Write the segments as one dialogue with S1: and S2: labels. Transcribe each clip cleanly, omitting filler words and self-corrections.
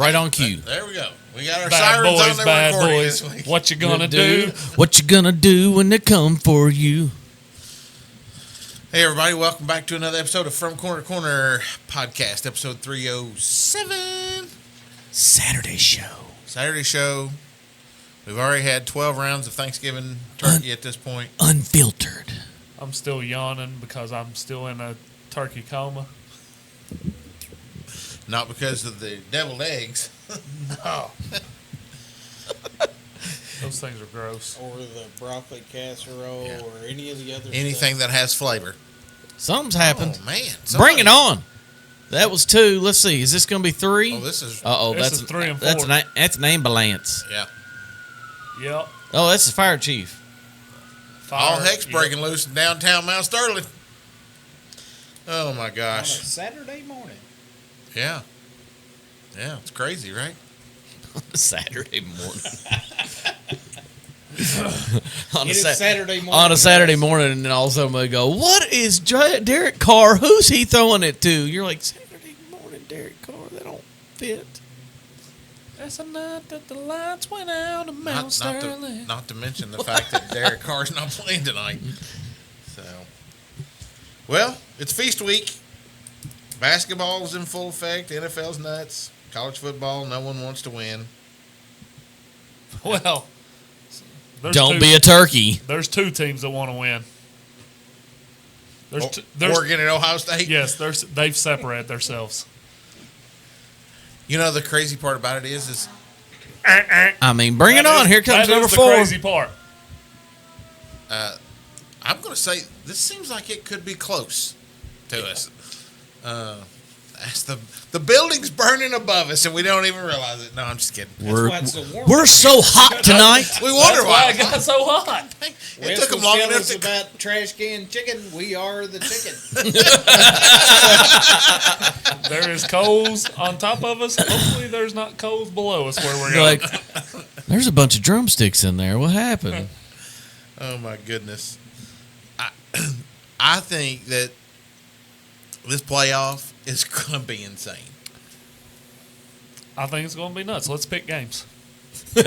S1: Right on cue.
S2: There we go. We got our
S3: Bad
S2: sirens
S3: boys,
S2: on there
S3: bad
S2: recording
S3: boys.
S2: this week.
S3: What you gonna do?
S1: What you gonna do when they come for you?
S2: Hey, everybody. Welcome back to another episode of From Corner to Corner podcast, episode 307.
S1: Saturday show. We've already had 12 rounds of Thanksgiving turkey at this point. Unfiltered.
S3: I'm still yawning because I'm still in a turkey coma.
S2: Not because of the deviled eggs.
S3: No. Those things are gross.
S4: Or the broccoli casserole, or any of the other
S2: Anything
S4: stuff.
S2: that has flavor.
S1: Something's happened.
S2: Oh, man.
S1: Bring it on. That was 2. Let's see. Is this going to be 3?
S2: Oh, this is...
S3: This is 3 and 4.
S1: That's an ambulance.
S2: Yeah.
S3: Yep.
S1: Oh, that's the fire chief.
S2: All heck's breaking loose in downtown Mount Sterling. Oh, my
S4: On a
S2: gosh.
S4: Saturday morning.
S2: Yeah. Yeah, it's crazy, right?
S1: Saturday morning.
S4: Saturday morning.
S1: On a Saturday morning, and then all of a sudden they go, "What is Derek Carr? Who's he throwing it to?" You're like, "Saturday morning, Derek Carr. That don't fit."
S3: That's a night that the lights went out of Mount Sterling.
S2: Not to mention the fact that Derek Carr's not playing tonight. So, well, it's feast week. Basketball's in full effect. NFL's nuts. College football, no one wants to win.
S3: Well,
S1: Don't be a turkey.
S3: There's 2 teams that want to win. There's
S2: Oregon and Ohio State?
S3: Yes, they've separated themselves.
S2: You know, the crazy part about it is
S1: I mean, bring it on. Here comes number 4.
S3: That's the crazy part.
S2: I'm going to say this seems like it could be close to us. That's the building's burning above us, and we don't even realize it. No, I'm just kidding.
S1: We're so hot tonight.
S2: We wonder
S3: why it got so hot.
S2: It took them long enough to...
S4: about trash can chicken. We are the chicken.
S3: There is coals on top of us. Hopefully there's not coals below us where we're
S1: You're
S3: going.
S1: like, there's a bunch of drumsticks in there. What happened?
S2: Oh, my goodness. I think that this playoff is going to be insane.
S3: I think it's going to be nuts. Let's pick games.
S2: No.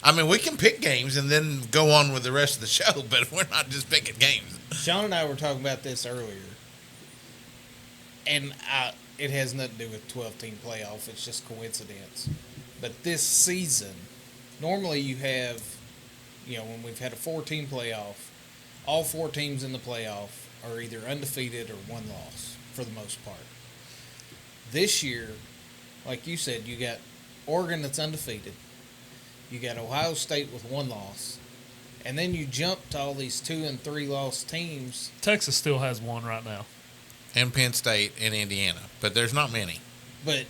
S2: I mean, we can pick games and then go on with the rest of the show, but we're not just picking games.
S4: Sean and I were talking about this earlier, and it has nothing to do with 12-team playoff. It's just coincidence. But this season, normally you have, when we've had a 4-team playoff, all 4 teams in the playoff are either undefeated or 1 loss for the most part. This year, like you said, you got Oregon that's undefeated. You got Ohio State with 1 loss. And then you jump to all these 2 and 3 loss teams.
S3: Texas still has 1 right now.
S2: And Penn State and Indiana, but there's not many.
S4: But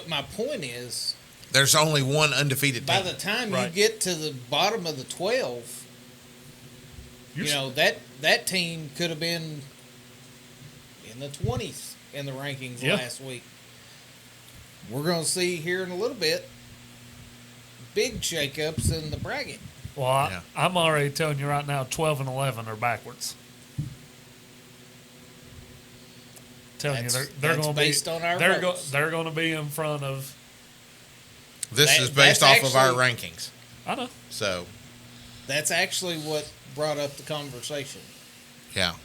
S4: my point is,
S2: there's only 1 undefeated team.
S4: By the time you get to the bottom of the 12, that team could have been in the 20s in the rankings last week. We're going to see here in a little bit big shakeups in the bracket.
S3: Well, I'm already telling you right now, 12 and 11 are backwards. They're going to be
S4: based on our votes.
S3: They're going to be in front of.
S2: This is based off of our rankings.
S3: I know.
S2: So
S4: that's actually what brought up the conversation.
S2: Yeah.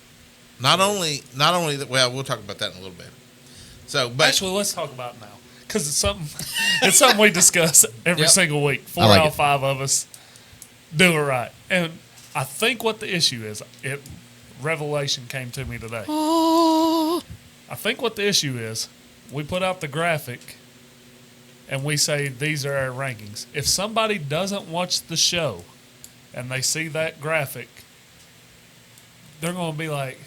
S2: Not only that. Well, we'll talk about that in a little bit. So, but
S3: actually, let's talk about it now because it's something we discuss every single week. 4 out of 5 of us do it right, and I think what the issue is, revelation came to me today. I think what the issue is, we put out the graphic and we say these are our rankings. If somebody doesn't watch the show and they see that graphic, they're going to be like,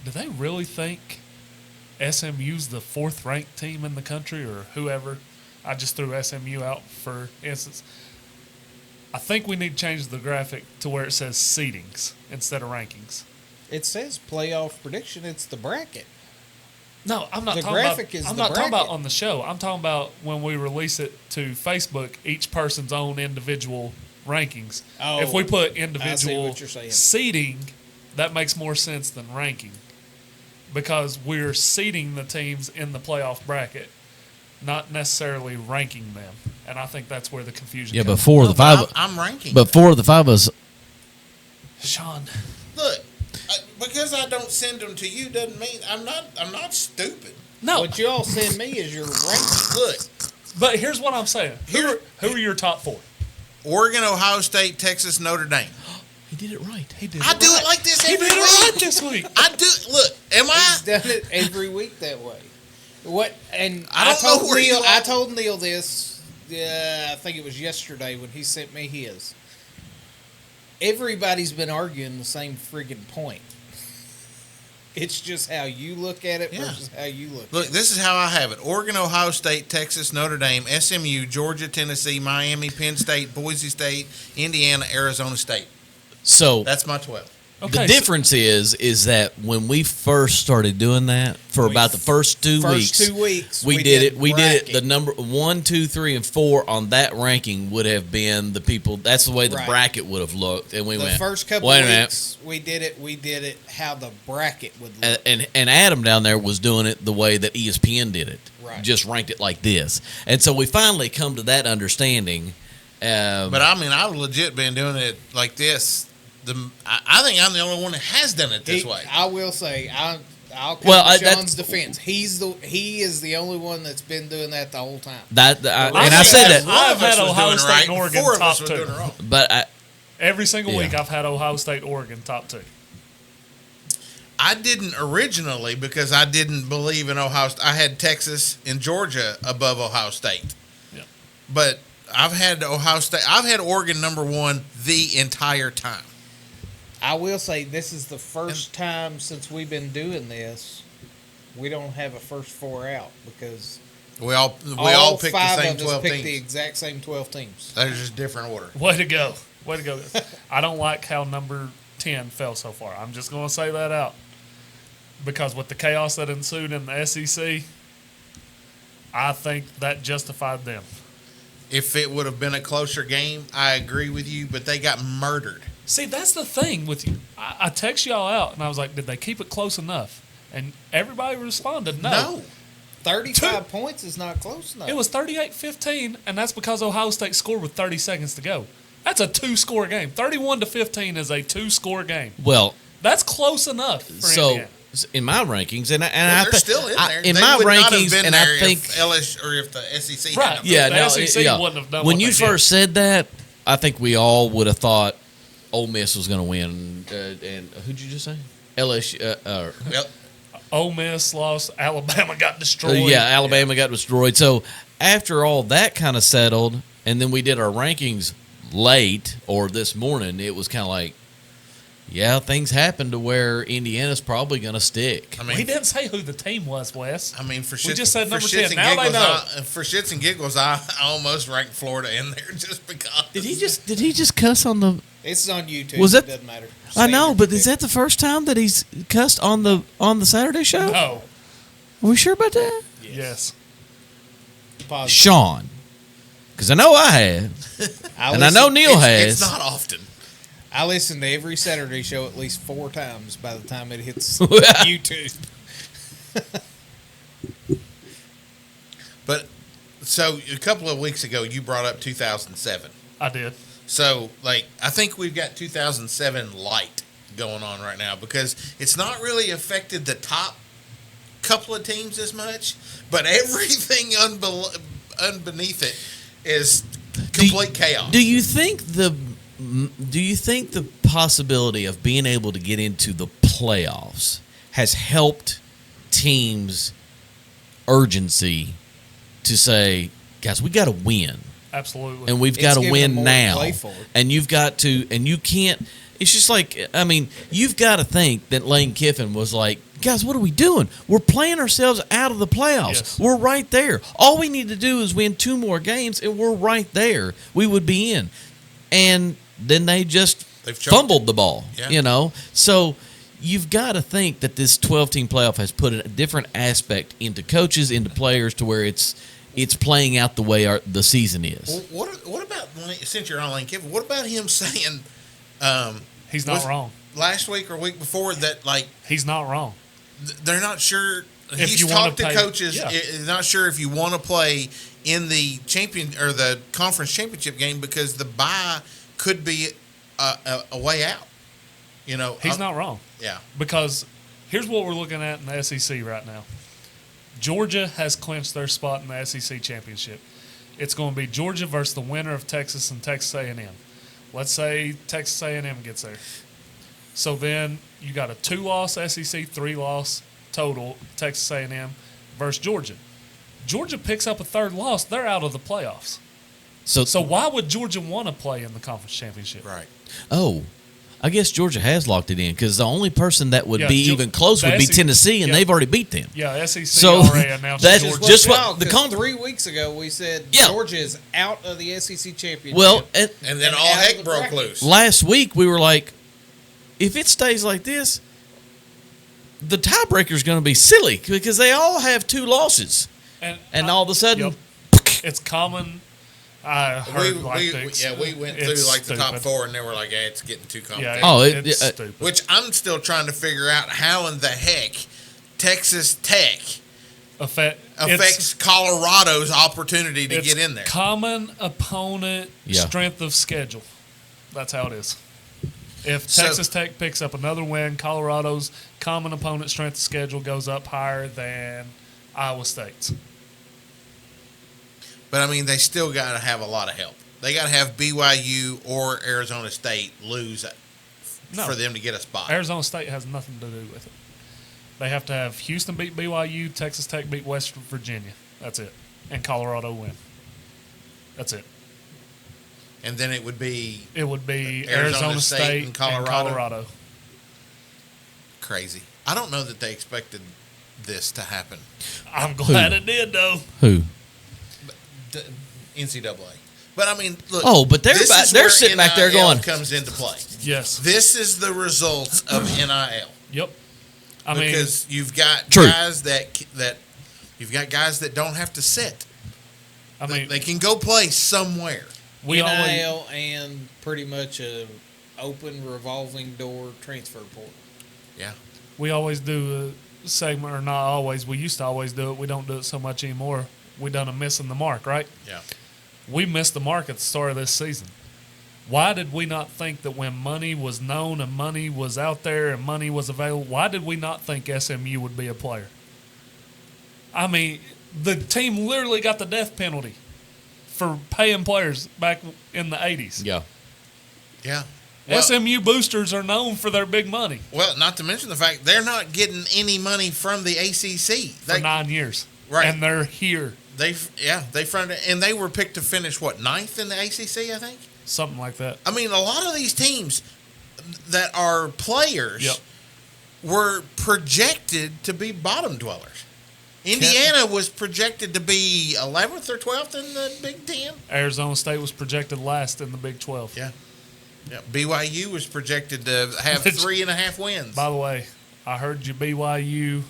S3: do they really think SMU's the 4th ranked team in the country or whoever? I just threw SMU out for instance. I think we need to change the graphic to where it says seedings instead of rankings.
S4: It says playoff prediction. It's the bracket.
S3: No, I'm not talking about. I'm not talking about on the show. I'm talking about when we release it to Facebook. Each person's own individual rankings.
S4: Oh,
S3: if we put individual
S4: I see what you're saying.
S3: seeding, that makes more sense than ranking. because we're seeding the teams in the playoff bracket, not necessarily ranking them. And I think that's where the confusion
S1: Yeah,
S3: comes
S1: but four of the five.
S2: I'm ranking.
S1: But four of the five of us.
S3: Sean.
S2: Look, because I don't send them to you doesn't mean I'm not stupid.
S3: No.
S4: What you all send me is your ranking.
S2: Look,
S3: But here's what I'm saying. Who are your top four?
S2: Oregon, Ohio State, Texas, Notre Dame.
S1: He did it right. He did.
S2: I do it like this
S3: He
S2: every
S3: did it
S2: week.
S3: right this week.
S2: I do. Look, am I?
S4: He's done it every week that way. What? And
S2: I don't know
S4: told
S2: where
S4: Neil.
S2: you
S4: I
S2: are.
S4: told Neil this. I think it was yesterday when he sent me his. Everybody's been arguing the same friggin' point. It's just how you look at it versus how you look.
S2: Look,
S4: at
S2: this is how I have it: Oregon, Ohio State, Texas, Notre Dame, SMU, Georgia, Tennessee, Miami, Penn State, Boise State, Indiana, Arizona State.
S1: So
S2: That's my 12.
S3: Okay,
S1: the difference is that when we first started doing that for about the first 2 weeks,
S4: 2 weeks,
S1: we did it. We did it.
S4: bracket.
S1: The number 1, 2, 3, and 4 on that ranking would have been the people. That's the way the
S4: Right.
S1: bracket would have looked. And we
S4: The
S1: went
S4: first couple
S1: wait
S4: of
S1: a minute.
S4: weeks, we did it how the bracket would look.
S1: And Adam down there was doing it the way that ESPN did it.
S4: Right.
S1: Just ranked it like this. And so we finally come to that understanding.
S2: But I mean, I've legit been doing it like this. I think I'm the only one that has done it this way.
S4: I will say, I'll come
S1: Well,
S4: to Sean's defense. He is the only one that's been doing that the whole time.
S1: and I
S3: I've
S1: said
S3: had-
S1: that.
S3: I've had
S2: One of us was
S3: Ohio
S2: doing
S3: State
S2: right,
S3: and Oregon
S2: four of
S3: top
S2: us was
S3: two.
S2: doing it wrong.
S1: But
S3: Every single
S1: Yeah.
S3: week I've had Ohio State, Oregon top two.
S2: I didn't originally because I didn't believe in Ohio State. I had Texas and Georgia above Ohio State.
S3: Yeah.
S2: But I've had Ohio State. I've had Oregon number 1 the entire time.
S4: I will say this is the first time since we've been doing this, we don't have a first 4 out because
S2: We all picked the
S4: 5
S2: same
S4: of us
S2: 12
S4: picked
S2: teams.
S4: the exact same 12 teams.
S2: They're just different order.
S3: Way to go. Way to go. I don't like how number 10 fell so far. I'm just going to say that out. Because with the chaos that ensued in the SEC, I think that justified them.
S2: If it would have been a closer game, I agree with you, but they got murdered.
S3: See, that's the thing with you. I text y'all out, and I was like, did they keep it close enough? And everybody responded, no.
S4: 35 points is not close enough.
S3: It was 38-15, and that's because Ohio State scored with 30 seconds to go. That's a 2-score game. 31-15 is a 2-score game.
S1: well,
S3: That's close enough for
S1: so
S3: Indiana.
S1: in my rankings, and
S2: They're still in there.
S1: in
S2: They
S1: my
S2: would not have
S1: rankings,
S2: been
S1: and
S2: there
S1: I think
S2: if LSU or if the SEC
S3: Right.
S2: hadn't.
S1: yeah,
S3: The
S1: no,
S3: SEC
S1: yeah.
S3: wouldn't have done
S1: When
S3: what
S1: you
S3: they did.
S1: first said that, I think we all would have thought Ole Miss was going to win. And who'd you just say? LSU.
S2: Well,
S3: Ole Miss lost. Alabama got destroyed.
S1: Yeah, Alabama got destroyed. So after all that kind of settled, and then we did our rankings late or this morning, it was kind of like, yeah, things happened to where Indiana's probably going to stick.
S2: I
S3: We
S2: mean,
S3: didn't say who the team was, Wes.
S2: I mean, for
S3: We
S2: shits,
S3: just said
S2: for
S3: number
S2: shits
S3: 10.
S2: and
S3: Now they
S2: giggles,
S3: know.
S2: for shits and giggles, I almost ranked Florida in there just because.
S1: Did he just cuss on the?
S4: It's on YouTube.
S1: Was
S4: it
S1: that-
S4: doesn't matter.
S1: I know, but
S4: Standard
S1: is that the first time that he's cussed on the Saturday show?
S3: No.
S1: Are we sure about that?
S4: pick.
S3: Yes.
S4: Positive.
S1: Sean, because I know I have, and I know Neil has.
S2: It's not often.
S4: I listen to every Saturday show at least 4 times by the time it hits YouTube.
S2: But so a couple of weeks ago, you brought up 2007.
S3: I did.
S2: So, like, I think we've got 2007 light going on right now because it's not really affected the top couple of teams as much, but everything underneath it is complete chaos.
S1: Do you think the possibility of being able to get into the playoffs has helped teams' urgency to say, guys, we got to win,
S3: Absolutely.
S1: and we've
S4: It's
S1: got to
S4: given
S1: win
S4: them more to
S1: now,
S4: play for.
S1: and you've got to, and you can't. It's just like, I mean, you've got to think that Lane Kiffin was like, guys, what are we doing? We're playing ourselves out of the playoffs.
S3: Yes.
S1: We're right there. All we need to do is win 2 more games, and we're right there. We would be in. And then they just
S2: They've choked
S1: fumbled the ball,
S2: Yeah.
S1: you know? So you've got to think that this 12-team playoff has put a different aspect into coaches, into players, to where it's playing out the way the season is.
S2: Well, what about, since you're on Lane Kiffin, what about him saying
S3: He's not wrong.
S2: last week or week before that, like,
S3: He's not wrong.
S2: they're not sure.
S3: If
S2: He's
S3: you wanna
S2: talked to
S3: pay-
S2: coaches.
S3: yeah.
S2: Not sure if you want to play in the champion or the conference championship game because the bye could be a way out.
S3: He's not wrong.
S2: Yeah.
S3: Because here's what we're looking at in the SEC right now. Georgia has clinched their spot in the SEC championship. It's going to be Georgia versus the winner of Texas and Texas A&M. Let's say Texas A&M gets there. So then you got a 2-loss SEC, 3-loss total Texas A&M versus Georgia. Georgia picks up a third loss. They're out of the playoffs. So why would Georgia want to play in the conference championship?
S2: Right.
S1: Oh, I guess Georgia has locked it in because the only person that would be even close
S3: the
S1: would be
S3: SEC
S1: Tennessee, and
S3: yeah.
S1: they've already beat them.
S3: Yeah, SEC
S1: So,
S3: already announced
S1: that's
S3: Georgia.
S1: just
S4: Well,
S1: what the
S4: 'cause 3 weeks ago we said
S1: Yeah.
S4: Georgia is out of the SEC championship.
S1: Well,
S2: And then all
S4: out of
S2: heck
S4: the
S2: broke
S4: bracket.
S2: loose.
S1: last week we were like, if it stays like this, the tiebreaker is going to be silly because they all have 2 losses, and all of a sudden,
S3: It's common. I heard
S2: We went through
S3: it's
S2: like the top
S3: stupid.
S2: 4, and they were like, it's getting too complicated.
S3: Yeah,
S1: Oh,
S3: it's
S1: it-
S3: stupid.
S2: Which I'm still trying to figure out how in the heck Texas Tech affects Colorado's opportunity to get in there.
S3: Common opponent
S1: Yeah.
S3: strength of schedule. That's how it is. If
S2: So-
S3: Texas Tech picks up another win, Colorado's common opponent strength of schedule goes up higher than Iowa State's.
S2: But I mean, they still got to have a lot of help. They got to have BYU or Arizona State lose
S3: No.
S2: for them to get a spot.
S3: Arizona State has nothing to do with it. They have to have Houston beat BYU, Texas Tech beat West Virginia. That's it. And Colorado win. That's it.
S2: And then it would be
S3: It would be
S2: Arizona
S3: Arizona
S2: State
S3: State
S2: and Colorado.
S3: and Colorado.
S2: crazy. I don't know that they expected this to happen.
S3: I'm glad it did, though.
S1: who?
S2: The NCAA. But I mean, look.
S1: Oh, but they're
S2: this is
S1: they're
S2: where
S1: sitting back there
S2: NIL
S1: going,
S2: comes into play.
S3: Yes.
S2: This is the results of NIL.
S3: Yep. I mean,
S2: Because you've got
S1: True.
S2: guys that you've got guys that don't have to sit. They can go play somewhere.
S3: we always
S4: NIL and pretty much a open revolving door transfer portal.
S2: Yeah.
S3: we always do a segment, or not always. We used to always do it. We don't do it so much anymore. We done a missing the mark, right?
S2: Yeah.
S3: We missed the mark at the start of this season. Why did we not think that when money was known and money was out there and money was available, why did we not think SMU would be a player? I mean, the team literally got the death penalty for paying players back in the 80s.
S1: yeah.
S2: Yeah. Well,
S3: SMU boosters are known for their big money
S2: well, not to mention the fact they're not getting any money from the ACC.
S3: for 9 years.
S2: Right.
S3: And they're here.
S2: They fronted, and they were picked to finish ninth in the ACC, I think.
S3: Something like that.
S2: I mean, a lot of these teams that are players
S3: Yep.
S2: were projected to be bottom dwellers. Indiana was projected to be 11th or 12th in the Big Ten.
S3: Arizona State was projected last in the Big 12.
S2: Yeah. Yeah. BYU was projected to have 3.5 wins.
S3: By the way, I heard you BYU.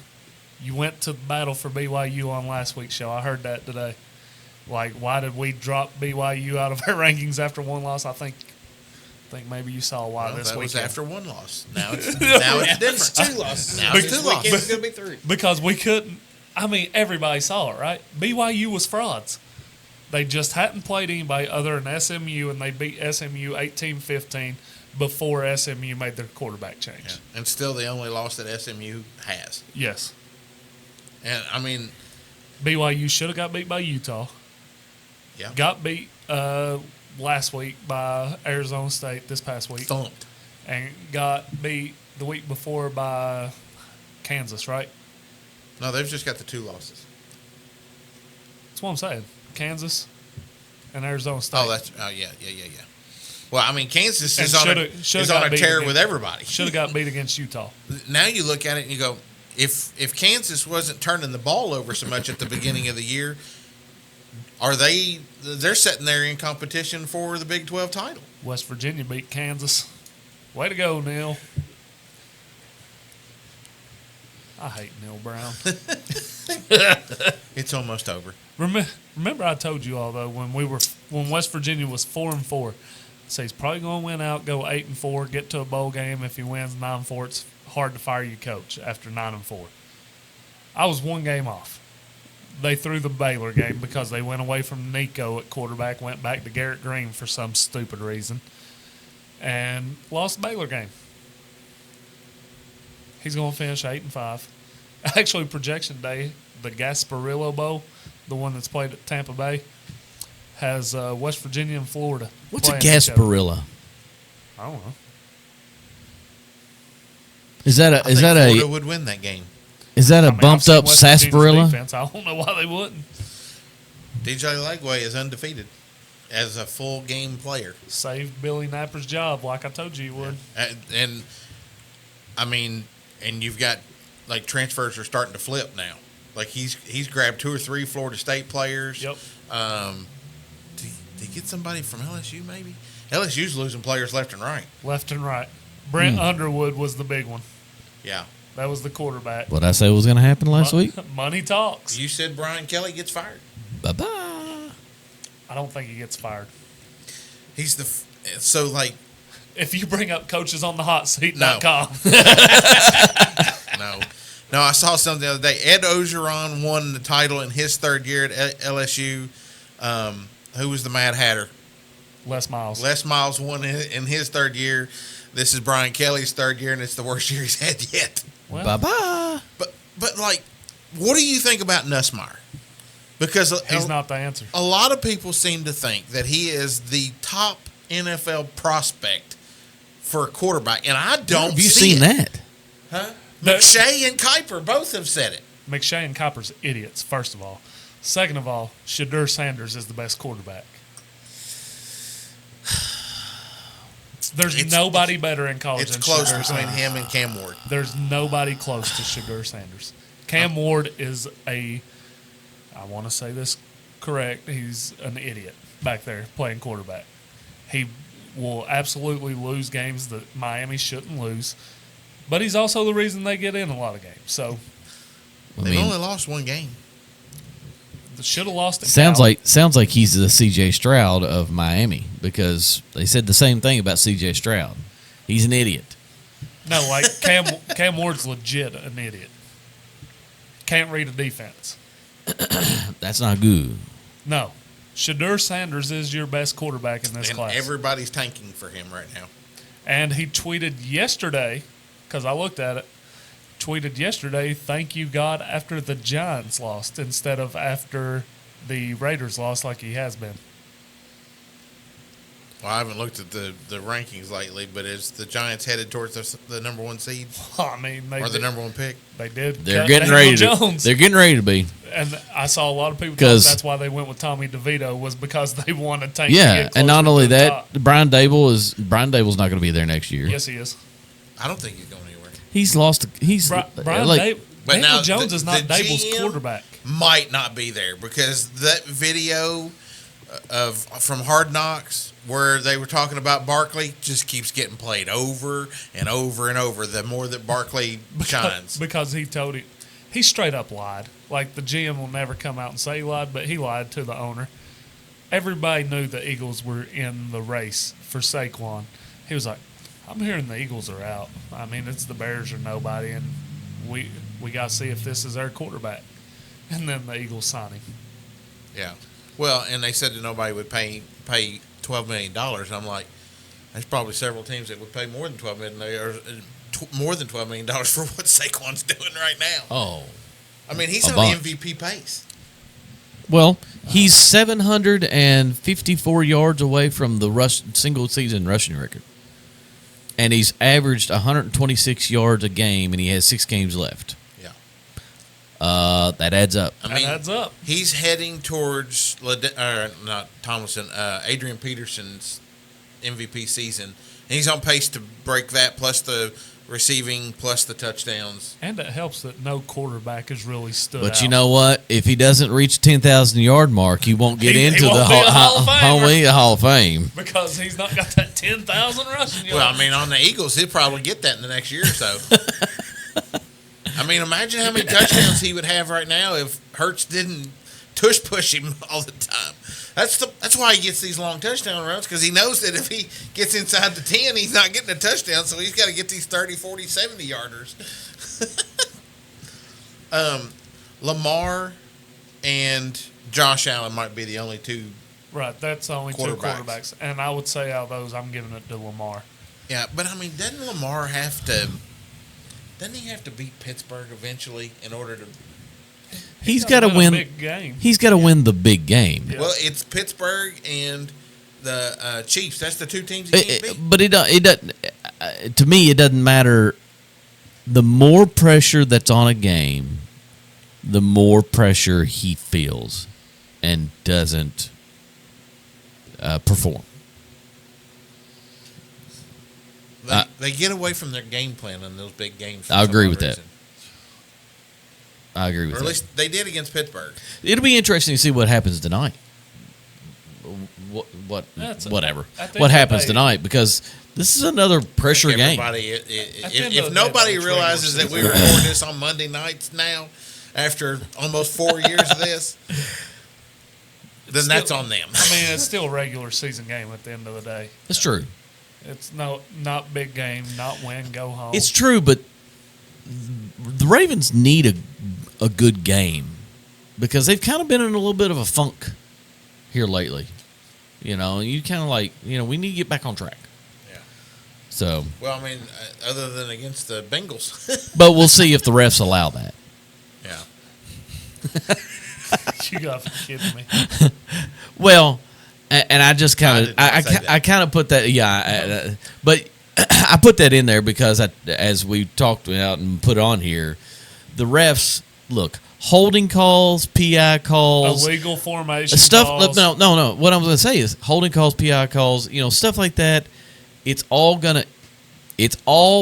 S3: You went to battle for BYU on last week's show. I heard that today. Like, why did we drop BYU out of our rankings after one loss? I think maybe you saw why
S2: Well,
S3: this
S2: that was
S3: weekend.
S2: after one loss. Now it's different.
S4: It's 2 losses.
S2: Now
S4: This
S2: it's 2
S4: weekend's
S2: losses.
S4: going to be 3.
S3: Because we couldn't. I mean, everybody saw it, right? BYU was frauds. They just hadn't played anybody other than SMU, and they beat SMU 18-15 before SMU made their quarterback change.
S2: Yeah. And still the only loss that SMU has.
S3: Yes.
S2: And, I mean,
S3: BYU should have got beat by Utah.
S2: yeah.
S3: Got beat last week by Arizona State this past week.
S2: Thumped.
S3: And got beat the week before by Kansas, right?
S2: No, they've just got the 2 losses.
S3: That's what I'm saying. Kansas and Arizona State.
S2: Yeah. Well, I mean, Kansas
S3: And
S2: is on
S3: shoulda
S2: a
S3: got beat
S2: tear
S3: again.
S2: with everybody.
S3: Should have got beat against Utah.
S2: Now you look at it and you go, if Kansas wasn't turning the ball over so much at the beginning of the year, they're sitting there in competition for the Big 12 title.
S3: West Virginia beat Kansas. Way to go, Neil. I hate Neil Brown.
S2: It's almost over.
S3: Remember I told you all though when West Virginia was 4-4, I said he's probably going to win out, go 8-4, get to a bowl game. If he wins 9-4, it's hard to fire your coach after 9-4. I was one game off. They threw the Baylor game because they went away from Nico at quarterback, went back to Garrett Green for some stupid reason, and lost the Baylor game. He's going to finish 8-5. Actually, projection day, the Gasparillo Bowl, the one that's played at Tampa Bay, has West Virginia and Florida.
S1: What's a
S3: playing each other.
S1: Gasparilla?
S3: I don't know.
S1: Is that
S2: Florida
S1: a
S2: would win that game.
S1: is that a
S3: I've
S1: bumped
S3: seen
S1: up
S3: West Virginia's
S1: sarsaparilla?
S3: defense. I don't know why they wouldn't.
S2: DJ Legway is undefeated as a full game player.
S3: Saved Billy Napper's job, like I told you he would.
S2: And I mean, and you've got like transfers are starting to flip now. Like he's grabbed 2 or 3 Florida State players.
S3: Yep.
S2: Did he get somebody from LSU maybe? LSU's losing players left and right.
S3: Left and right. Brent Underwood was the big one.
S2: Yeah.
S3: That was the quarterback.
S1: What I say was going to happen last week?
S3: Money talks.
S2: You said Brian Kelly gets fired.
S1: Bye-bye.
S3: I don't think he gets fired.
S2: He's so like
S3: If you bring up coaches on the hot
S2: No.
S3: seat.com.
S2: no. I saw something the other day. Ed Ogeron won the title in his 3rd year at LSU. Who was the Mad Hatter?
S3: Les Miles.
S2: Les Miles won in his 3rd year. This is Brian Kelly's 3rd year, and it's the worst year he's had yet.
S3: Well,
S1: Bye-bye.
S2: But like, what do you think about Nussmeier? Because
S3: he's not the answer.
S2: a lot of people seem to think that he is the top NFL prospect for a quarterback, and I don't.
S1: Have you
S2: see
S1: seen
S2: it.
S1: that?
S2: Huh? McShay and Kuiper both have said it.
S3: McShay and Copper's idiots, first of all. Second of all, Shadur Sanders is the best quarterback. There's nobody better in college
S2: It's
S3: than
S2: close
S3: Shadur
S2: between
S3: Sanders.
S2: him and Cam Ward.
S3: There's nobody close to Shadur Sanders. Cam Ward is I want to say this correct, he's an idiot back there playing quarterback. He will absolutely lose games that Miami shouldn't lose, but he's also the reason they get in a lot of games. So
S2: They've only lost 1 game.
S3: they should have lost it.
S1: Sounds like he's the C.J. Stroud of Miami because they said the same thing about C.J. Stroud. He's an idiot.
S3: No, like Cam Ward's legit an idiot. Can't read a defense.
S1: That's not good.
S3: No. Shadur Sanders is your best quarterback in this
S2: And
S3: class.
S2: everybody's tanking for him right now.
S3: And he tweeted yesterday, because I looked at it, thank you, God, after the Giants lost instead of after the Raiders lost like he has been.
S2: Well, I haven't looked at the rankings lately, but is the Giants headed towards the number 1 seed
S3: I mean,
S2: or the number 1 pick?
S3: They did.
S1: They're
S3: cut
S1: getting
S3: Daniel
S1: ready
S3: Jones.
S1: They're getting ready to be.
S3: And I saw a lot of people talk
S1: 'Cause-
S3: that's why they went with Tommy DeVito was because they wanted to tank.
S1: Yeah,
S3: to get
S1: and not
S3: closer
S1: only
S3: to the
S1: that,
S3: top.
S1: Brian Dable's not going to be there next year.
S3: Yes, he is.
S2: I don't think he's going anywhere.
S1: He's lost. He's
S3: Brian
S1: like,
S2: But
S3: Daniel
S2: now
S3: Jones
S2: the-
S3: is not
S2: the
S3: Dable's
S2: GM
S3: quarterback.
S2: Might not be there because that video from Hard Knocks where they were talking about Barkley just keeps getting played over and over and over. The more that Barkley shines,
S3: Because he told him. He straight up lied. Like, the GM will never come out and say he lied, but he lied to the owner. Everybody knew the Eagles were in the race for Saquon. He was like, I'm hearing the Eagles are out. I mean, it's the Bears or nobody, and we got to see if this is our quarterback. And then the Eagles signed him.
S2: yeah. Well, and they said that nobody would pay $12 million. And I'm like, there's probably several teams that would pay more than $12 million for what Saquon's doing right now.
S1: oh,
S2: I mean, he's
S1: A
S2: on
S1: bunch.
S2: the MVP pace.
S1: well, he's 754 yards away from the single season rushing record, and he's averaged 126 yards a game, and he has 6 games left.
S2: Yeah.
S1: That adds up.
S2: I
S3: That
S2: mean,
S3: adds up.
S2: he's heading towards Adrian Peterson's MVP season. And he's on pace to break that, plus the receiving, plus the touchdowns.
S3: And it helps that no quarterback has really stood out.
S1: But you know what? If he doesn't reach 10,000 yard mark, he won't get
S3: He
S1: into
S3: won't
S1: the
S3: be a Hall of Famer.
S1: Hall of Fame.
S3: Because he's not got that 10,000 rushing yards.
S2: Well, I mean, on the Eagles, he'll probably get that in the next year or so. I mean, imagine how many touchdowns he would have right now if Hurts didn't tush push him all the time. That's why he gets these long touchdown runs, because he knows that if he gets inside the 10, he's not getting a touchdown, so he's got to get these 30, 40, 70 yarders. Lamar and Josh Allen might be the only two.
S3: Right, that's the only two
S2: Quarterbacks.
S3: quarterbacks. And I would say out of those, I'm giving it to Lamar.
S2: Yeah, but I mean, doesn't Lamar have to? Doesn't he have to beat Pittsburgh eventually in order to?
S1: He's got to
S3: a
S1: win.
S3: big game.
S1: He's got to win the big game.
S3: Yeah.
S2: Well, it's Pittsburgh and the Chiefs. That's the two teams he can't beat.
S1: But it doesn't. To me, it doesn't matter. The more pressure that's on a game, the more pressure he feels, and doesn't perform.
S2: They get away from their game plan on those big games.
S1: I agree with that. I agree with
S2: Or at
S1: that.
S2: least they did against Pittsburgh.
S1: It'll be interesting to see what happens tonight. Whatever. What happens tonight, because this is another pressure game.
S2: Everybody,
S3: At the end of
S2: if
S3: the
S2: nobody
S3: day, it's
S2: realizes that
S3: regular
S2: we record this on Monday nights now, after almost 4 years of this, then that's on them.
S3: I mean, it's still a regular season game at the end of the day.
S1: That's true.
S3: It's not big game, not win, go home.
S1: It's true, but the Ravens need a good game because they've kind of been in a little bit of a funk here lately. You know, you kind of like, we need to get back on track.
S2: Yeah.
S1: So,
S2: Well, I mean, other than against the Bengals.
S1: but we'll see if the refs allow that.
S2: Yeah.
S3: You got to be kidding me.
S1: Well, and I just kind
S2: I
S1: of,
S2: did not say that.
S1: I kind of put that, but I put that in there because as we talked about and put on here, the refs look. Holding calls, PI calls,
S3: Illegal formation
S1: stuff.
S3: calls.
S1: No. What I'm going to say is holding calls, PI calls, stuff like that. It's all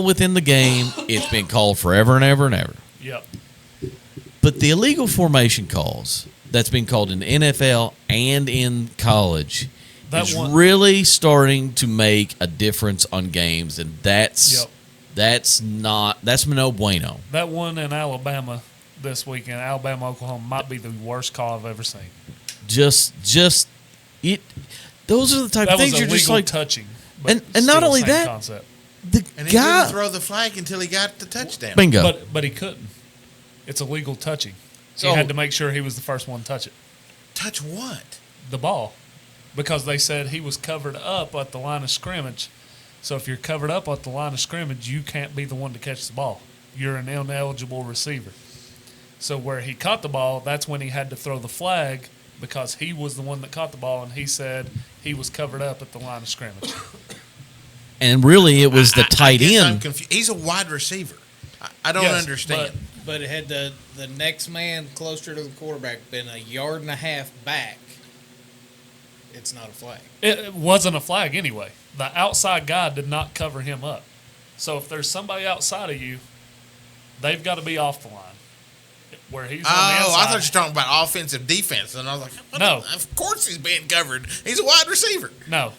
S1: within the game. It's been called forever and ever and ever.
S3: Yep.
S1: But the illegal formation calls that's been called in the NFL and in college is really starting to make a difference on games, and that's no bueno.
S3: That one in Alabama this weekend, Alabama-Oklahoma, might be the worst call I've ever seen.
S1: Those are the type of things you're just like
S3: touching.
S1: And not only that,
S3: concept.
S2: And he didn't throw the flag until he got the touchdown.
S1: Bingo.
S3: But he couldn't. It's illegal touching.
S1: So
S3: he had to make sure he was the first one to touch it.
S2: Touch what?
S3: The ball. Because they said he was covered up at the line of scrimmage. So if you're covered up at the line of scrimmage, you can't be the one to catch the ball. You're an ineligible receiver. So where he caught the ball, that's when he had to throw the flag because he was the one that caught the ball, and he said he was covered up at the line of scrimmage.
S1: And really, it was the tight end.
S2: He's a wide receiver. I don't understand.
S4: But it had the next man closer to the quarterback been a yard and a half back, it's not a flag.
S3: It wasn't a flag anyway. The outside guy did not cover him up. So if there's somebody outside of you, they've got to be off the line. Where he's on the inside.
S2: I thought you were talking about offensive defense, and I was like,
S3: No.
S2: Of course he's being covered. He's a wide receiver.
S3: No.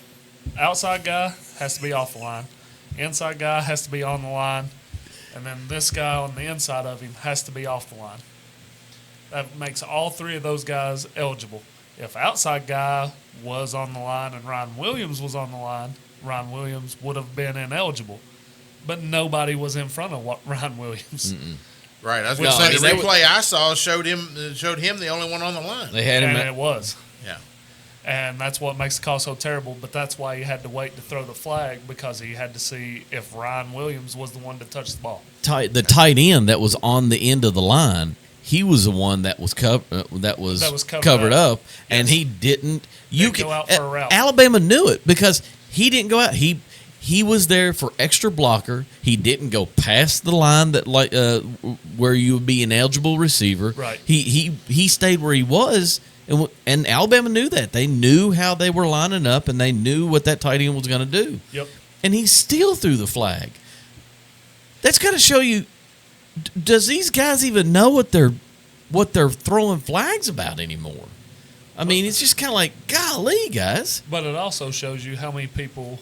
S3: Outside guy has to be off the line. Inside guy has to be on the line. And then this guy on the inside of him has to be off the line. That makes all three of those guys eligible. If outside guy was on the line and Ryan Williams was on the line, Ryan Williams would have been ineligible. But nobody was in front of Ryan Williams.
S2: Right. I was going to say the replay I saw showed him the only one on the line.
S1: They had him.
S3: And it was.
S2: Yeah.
S3: And that's what makes the call so terrible. But that's why he had to wait to throw the flag, because he had to see if Ryan Williams was the one to touch the ball.
S1: The tight end that was on the end of the line, he was the one that was covered up, and he didn't.
S3: Go out for a route.
S1: Alabama knew it because he didn't go out. He was there for extra blocker. He didn't go past the line that where you would be an eligible receiver.
S3: Right.
S1: He stayed where he was, and Alabama knew that. They knew how they were lining up, and they knew what that tight end was going to do.
S3: Yep.
S1: And he still threw the flag. That's got to show you. Does these guys even know what they're throwing flags about anymore? I mean, it's just kind of like, golly, guys.
S3: But it also shows you how many people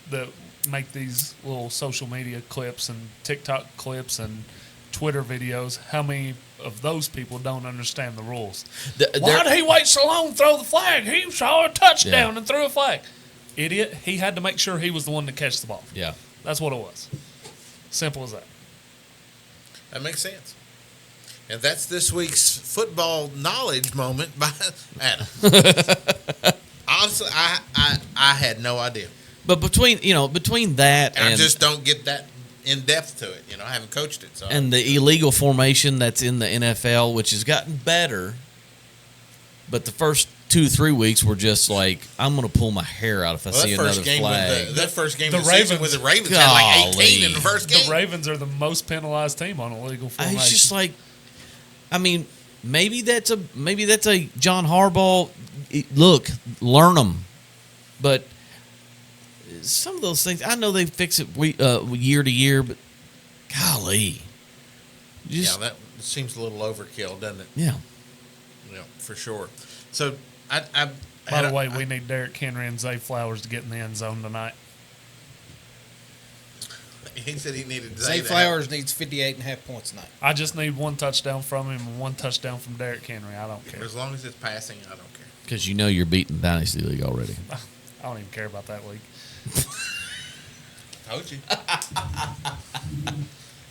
S3: that make these little social media clips and TikTok clips and Twitter videos, how many of those people don't understand the rules? Why did he wait so long to throw the flag? He saw a touchdown and threw a flag. Idiot. He had to make sure he was the one to catch the ball.
S1: Yeah.
S3: That's what it was. Simple as that.
S2: That makes sense. And that's this week's football knowledge moment by Adam. Honestly, I had no idea.
S1: But between that
S2: And I
S1: and
S2: just don't get that in depth to it. I haven't coached it. So
S1: and the illegal formation that's in the NFL, which has gotten better, but the first 2-3 weeks were just like, I'm going to pull my hair out if I see another flag.
S2: That first game
S3: The
S2: of the season with the Ravens had like 18 in the first game.
S3: The Ravens are the most penalized team on illegal formation.
S1: It's just like, I mean, maybe that's a John Harbaugh. Look, learn them, but some of those things I know they fix it year to year, but golly,
S2: That seems a little overkill, doesn't it?
S1: Yeah,
S2: Yeah, for sure. So
S3: By the way, we need Derrick Henry and Zay Flowers to get in the end zone tonight.
S2: He said he needed
S4: Zay Flowers needs 58.5 points tonight.
S3: I just need one touchdown from him and one touchdown from Derrick Henry. I don't care.
S2: As long as it's passing, I don't care.
S1: because you're beating the Dynasty League already.
S3: I don't even care about that league.
S2: Told you.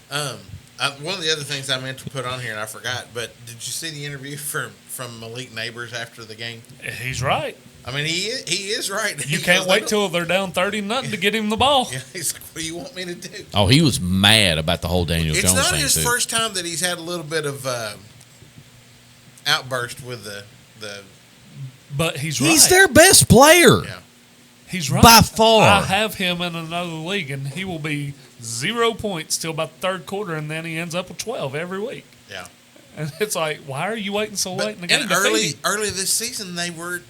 S2: One of the other things I meant to put on here and I forgot, but did you see the interview from Malik Neighbors after the game?
S3: He's right.
S2: I mean, he is right.
S3: You can't wait till they're down 30-0 to get him the ball.
S2: Yeah, he's like, what do you want me to do?
S1: Oh, he was mad about the whole Daniel Jones thing.
S2: It's not his
S1: too.
S2: first time that he's had a little bit of outburst with the.
S3: But he's right.
S1: He's their best player.
S2: Yeah.
S3: He's right.
S1: By far.
S3: I have him in another league, and he will be 0 points till about the third quarter, and then he ends up with 12 every week.
S2: Yeah.
S3: And it's like, why are you waiting so late in the game?
S2: And
S3: to feed him?
S2: early this season, they were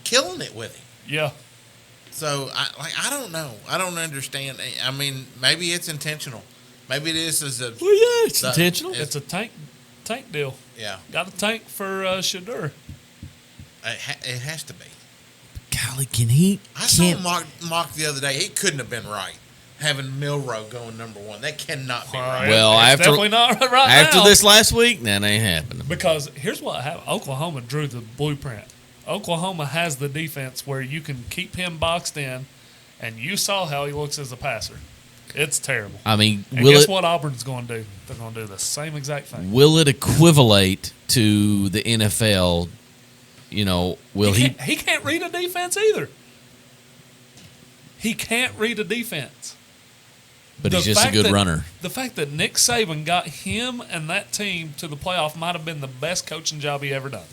S2: killing it with him.
S3: Yeah.
S2: So I don't know. I don't understand. I mean, maybe it's intentional. Maybe this is a.
S1: Well, yeah, it's intentional.
S3: It's a tank deal.
S2: Yeah.
S3: Got a tank for Shadur.
S2: It has to be.
S1: Golly, can he?
S2: I saw him mock the other day. It couldn't have been right having Milroe going number one. That cannot be right.
S1: Well,
S3: it's definitely not right
S1: after
S3: now.
S1: this last week, that ain't happening.
S3: Because here's what happened. Oklahoma drew the blueprint. Oklahoma has the defense where you can keep him boxed in, and you saw how he looks as a passer. It's terrible.
S1: I mean,
S3: and guess what Auburn's going to do? They're going to do the same exact thing.
S1: Will it equivalate to the NFL? Will he?
S3: He can't read a defense either. He can't read a defense.
S1: But he's just a good runner.
S3: The fact that Nick Saban got him and that team to the playoff might have been the best coaching job he ever done.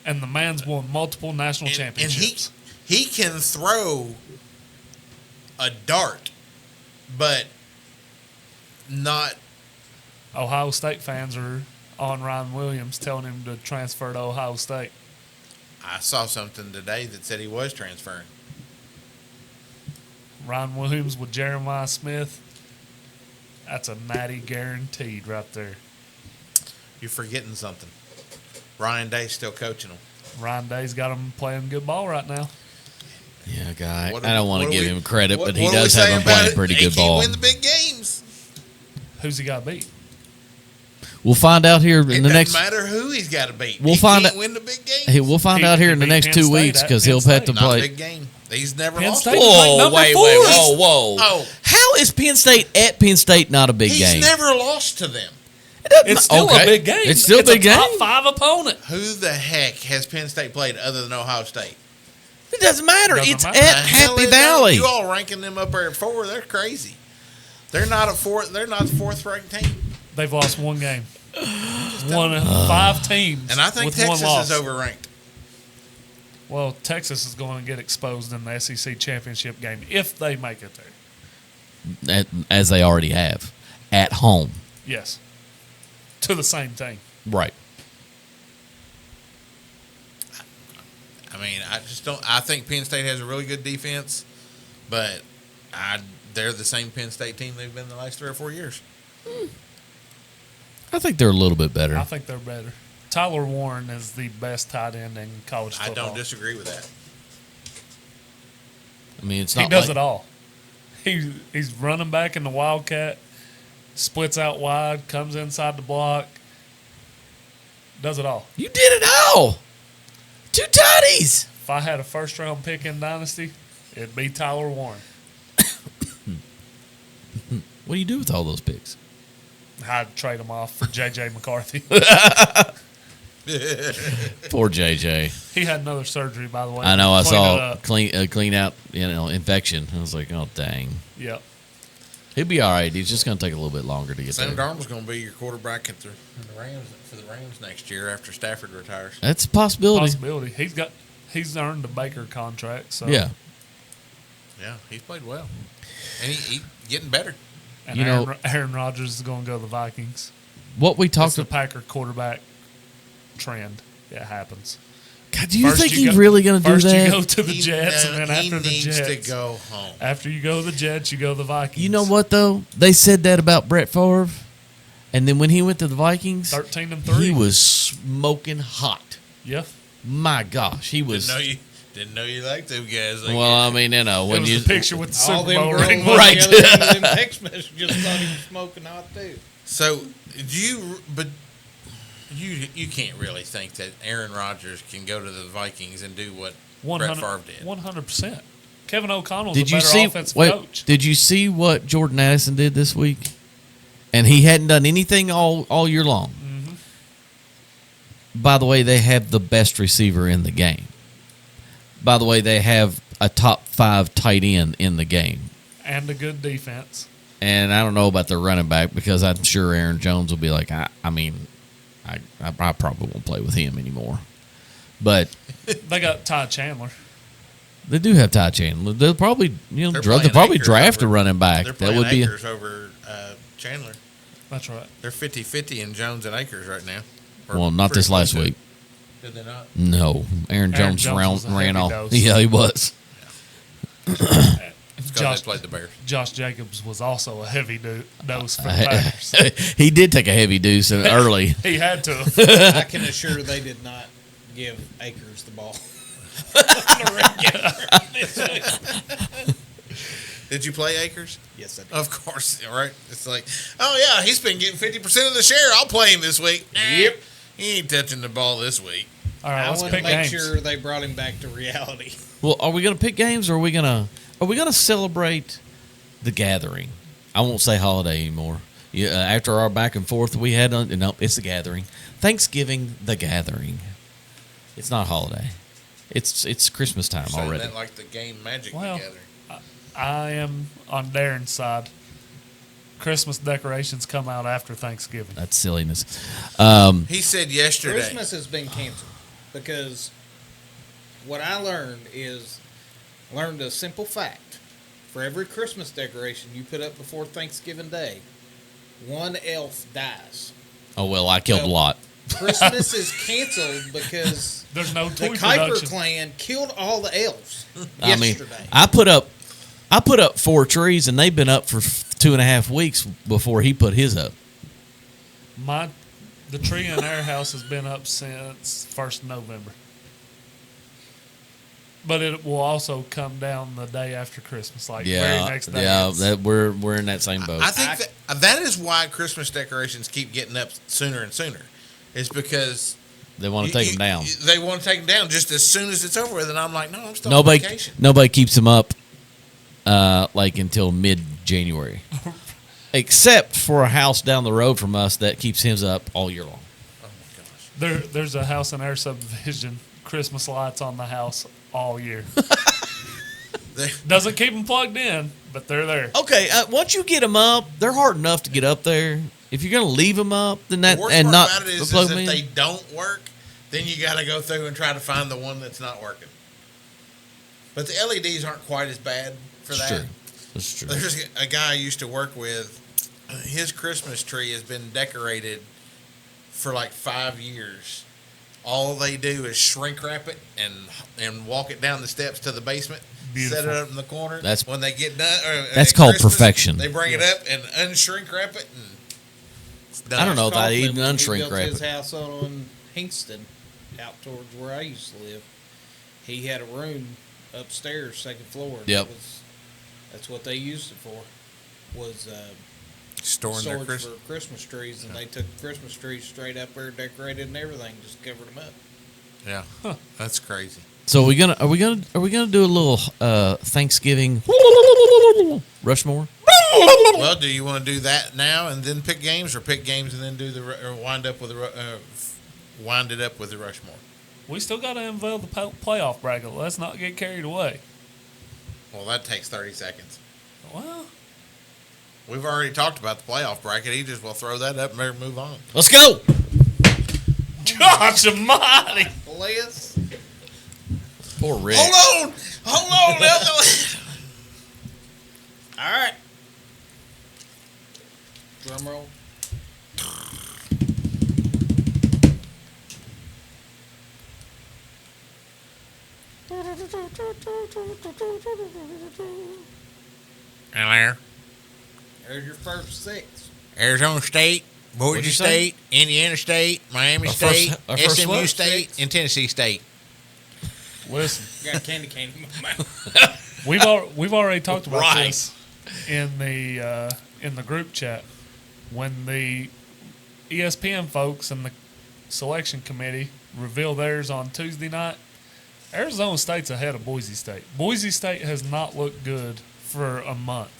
S3: And the man's won multiple national championships.
S2: And he can throw a dart, but not.
S3: Ohio State fans are on Ryan Williams telling him to transfer to Ohio State.
S2: I saw something today that said he was transferring.
S3: Ryan Williams with Jeremiah Smith. That's a natty guaranteed right there.
S2: You're forgetting something. Ryan Day's still coaching them.
S3: Ryan Day's got him playing good ball right now.
S1: Yeah, guy. I don't want to give him credit, but he
S2: what
S1: does have him playing pretty good ball.
S2: He can win the big games.
S3: Who's he got beat?
S1: We'll find out here in the next.
S2: It doesn't matter who he's got to beat.
S1: We'll
S2: he
S1: find
S2: can't
S1: out.
S2: win the big games.
S1: Hey, we'll find out here in the next 2 weeks because he'll have to
S2: Not a
S1: play.
S2: big game. He's never
S3: Penn
S2: lost.
S3: State.
S1: Whoa,
S3: Number
S1: wait,
S3: four.
S1: whoa.
S2: Oh,
S1: How is Penn State at Penn State not a big
S2: he's
S1: game?
S2: never lost to them.
S3: It's still a big game.
S1: It's still a big
S3: top
S1: game.
S3: 5 opponent.
S2: Who the heck has Penn State played other than Ohio State?
S1: It doesn't matter.
S3: Doesn't
S1: It's
S3: matter.
S1: at
S2: The hell
S1: Happy
S2: it don't.
S1: Valley.
S2: You all ranking them up there at 4? They're crazy. They're not a fourth. They're not the fourth ranked team.
S3: They've lost one game. One of 5 teams.
S2: And I think
S3: with
S2: Texas
S3: one loss.
S2: is overranked.
S3: Well, Texas is going to get exposed in the SEC championship game if they make it there.
S1: As they already have. At home.
S3: Yes. To the same thing.
S1: Right.
S2: I mean, I just don't. I think Penn State has a really good defense, but they're the same Penn State team they've been the last 3 or 4 years.
S1: I think they're a little bit better.
S3: I think they're better. Tyler Warren is the best tight end in college
S2: I
S3: football.
S2: don't disagree with that.
S1: I mean, it's
S3: He
S1: not
S3: does
S1: like,
S3: it all. He's running back in the Wildcat, splits out wide, comes inside the block, does it all.
S1: You did it all. 2 tutties.
S3: If I had a first-round pick in Dynasty, it'd be Tyler Warren.
S1: What do you do with all those picks?
S3: I'd trade him off for J.J. McCarthy.
S1: Poor JJ.
S3: He had another surgery, by the way.
S1: I know. I
S3: Clean it
S1: saw
S3: up.
S1: clean out infection. I was like, oh dang.
S3: Yep.
S1: He'll be all right. He's just going to take a little bit longer to get
S2: Sam
S1: there.
S2: Darnold's going to be your quarterback at the Rams for the Rams next year after Stafford retires.
S1: That's a possibility.
S3: He's earned the Baker contract. So
S1: Yeah.
S2: Yeah, he's played well, and he getting better.
S3: And
S1: You know-
S3: Aaron Rodgers is going to go to the Vikings.
S1: What we
S3: That's
S1: talked
S3: the
S1: about.
S3: Packer quarterback trend. It happens.
S1: God, do you
S3: First
S1: think
S3: you
S1: he's
S3: go-
S1: really going to do
S3: First
S1: that?
S3: you go to the Jets, and then
S2: he
S3: after the
S2: needs
S3: Jets,
S2: to go home.
S3: after you go to the Jets, you go to the Vikings.
S1: You know what though? They said that about Brett Favre, and then when he went to the Vikings,
S3: 13-3.
S1: he was smoking hot.
S3: Yeah.
S1: My gosh, he was.
S2: Didn't know you liked them guys. Like
S1: Well, I mean,
S3: It
S1: when
S3: was
S1: you
S3: the picture with the
S4: All
S3: Super
S4: them
S3: Bowl
S4: girls
S3: ring.
S4: on
S1: Right.
S4: the other end of them text messages thought he was smoking hot too.
S2: So you can't really think that Aaron Rodgers can go to the Vikings and do what Brett Favre did.
S3: 100%. Kevin O'Connell's
S1: did
S3: a
S1: you
S3: better
S1: see?
S3: offensive
S1: Wait,
S3: coach.
S1: did you see what Jordan Addison did this week? And he hadn't done anything all year long.
S3: Mm-hmm.
S1: By the way, they have the best receiver in the game. By the way, they have a top 5 tight end in the game.
S3: And a good defense.
S1: And I don't know about their running back because I'm sure Aaron Jones will be like, I probably won't play with him anymore. But
S3: They got Ty Chandler.
S1: they do have Ty Chandler. They'll probably,
S2: They're
S1: they'll
S2: playing
S1: probably
S2: Akers
S1: draft a
S2: over-
S1: running back.
S2: They're
S1: That
S2: playing
S1: would be.
S2: Akers over Chandler.
S3: That's right.
S2: They're 50-50 in Jones and Akers right now. Or
S1: Well, not
S2: pretty
S1: this last
S2: close to
S1: week.
S2: it. Did they not?
S1: No, Aaron Jones,
S3: Jones was a
S1: ran
S3: heavy
S1: off.
S3: dose.
S1: Yeah, he was.
S2: It's because they played the Bears.
S3: Josh Jacobs was also a heavy dose for the Packers.
S1: He did take a heavy deuce early.
S3: He had to.
S4: I can assure they did not give Akers the ball.
S2: Did you play Akers?
S4: Yes, I did.
S2: Of course, right? It's like, oh yeah, he's been getting 50% of the share. I'll play him this week.
S4: Yep.
S2: He ain't touching the ball this week.
S3: All right,
S4: I
S3: let's
S4: want to
S3: pick
S4: make
S3: games.
S4: sure they brought him back to reality.
S1: Well, are we going to pick games, or are we going to celebrate the gathering? I won't say holiday anymore. Yeah, after our back and forth we had, no, it's the gathering. Thanksgiving, the gathering. It's not holiday. It's Christmas time
S2: Saying
S1: already.
S2: that like the game Magic
S3: Well,
S2: together.
S3: I am on Darren's side. Christmas decorations come out after Thanksgiving.
S1: That's silliness.
S2: He said yesterday.
S4: Christmas has been canceled because what I learned a simple fact. For every Christmas decoration you put up before Thanksgiving Day, one elf dies.
S1: Oh well, I killed a lot.
S4: Christmas is canceled because
S3: There's no
S4: the
S3: toy
S4: Kuiper
S3: production.
S4: clan killed all the elves
S1: I mean,
S4: yesterday.
S1: I put up 4 trees, and they've been up for 2.5 weeks before he put his up.
S3: The tree in our house has been up since 1st of November. But it will also come down the day after Christmas, like very next day.
S1: Yeah,
S3: It's-
S1: we're in that same boat.
S2: I think that is why Christmas decorations keep getting up sooner and sooner. Is because
S1: They want to take them down.
S2: They want to take them down just as soon as it's over with, and I'm like, no, I'm still on vacation.
S1: Nobody keeps them up like until mid-January, except for a house down the road from us that keeps his up all year long.
S2: Oh my gosh.
S3: There's a house in our subdivision, Christmas lights on the house all year. Doesn't keep them plugged in, but they're there.
S1: Okay, once you get them up, they're hard enough to get up there. If you're going to leave them up, then that
S2: The worst
S1: and
S2: part
S1: not
S2: about it is
S1: plug
S2: if
S1: them in.
S2: they don't work, then you got to go through and try to find the one that's not working. But the LEDs aren't quite as bad for
S1: That's
S2: that.
S1: true. That's true.
S2: There's a guy I used to work with. His Christmas tree has been decorated for like 5 years. All they do is shrink wrap it and walk it down the steps to the basement.
S3: Beautiful.
S2: Set it up in the corner.
S1: That's-
S2: when they get done.
S1: that's
S2: at
S1: called
S2: Christmas,
S1: perfection.
S2: They bring it up and unshrink wrap it, and it's done.
S1: I don't know if I
S4: Kaufman,
S1: even
S4: when he
S1: unshrink
S4: built
S1: wrap
S4: his
S1: it.
S4: house on Hingston, out towards where I used to live. He had a room upstairs, second floor. and
S1: Yep.
S4: That's what they used it for. Was
S2: Storing their
S4: storage
S2: Christmas.
S4: for Christmas trees, and they took Christmas trees straight up there, decorated and everything, just covered them up.
S2: Yeah, that's crazy.
S1: So are we gonna do a little Thanksgiving Rushmore?
S2: Well, do you want to do that now and then pick games, or pick games and then wind it up with the Rushmore?
S3: We still got to unveil the playoff bracket. Let's not get carried away.
S2: Well, that takes 30 seconds.
S3: Well,
S2: We've already talked about the playoff bracket. He just will throw that up and move on.
S1: Let's go.
S3: gosh almighty.
S4: Liz.
S1: Poor Rick.
S2: Hold on.
S4: All right. Drum roll.
S2: And there.
S4: There's your first six.
S2: Arizona State, Boise
S1: What'd you say?
S2: State, Indiana State, Miami
S1: Our
S2: State,
S1: first
S2: SMU
S1: what?
S2: State, and Tennessee State.
S3: Listen,
S4: Got candy cane in my mouth.
S3: we've already talked about
S2: Right.
S3: this in the group chat when the ESPN folks and the selection committee reveal theirs on Tuesday night. Arizona State's ahead of Boise State. Boise State has not looked good for a month.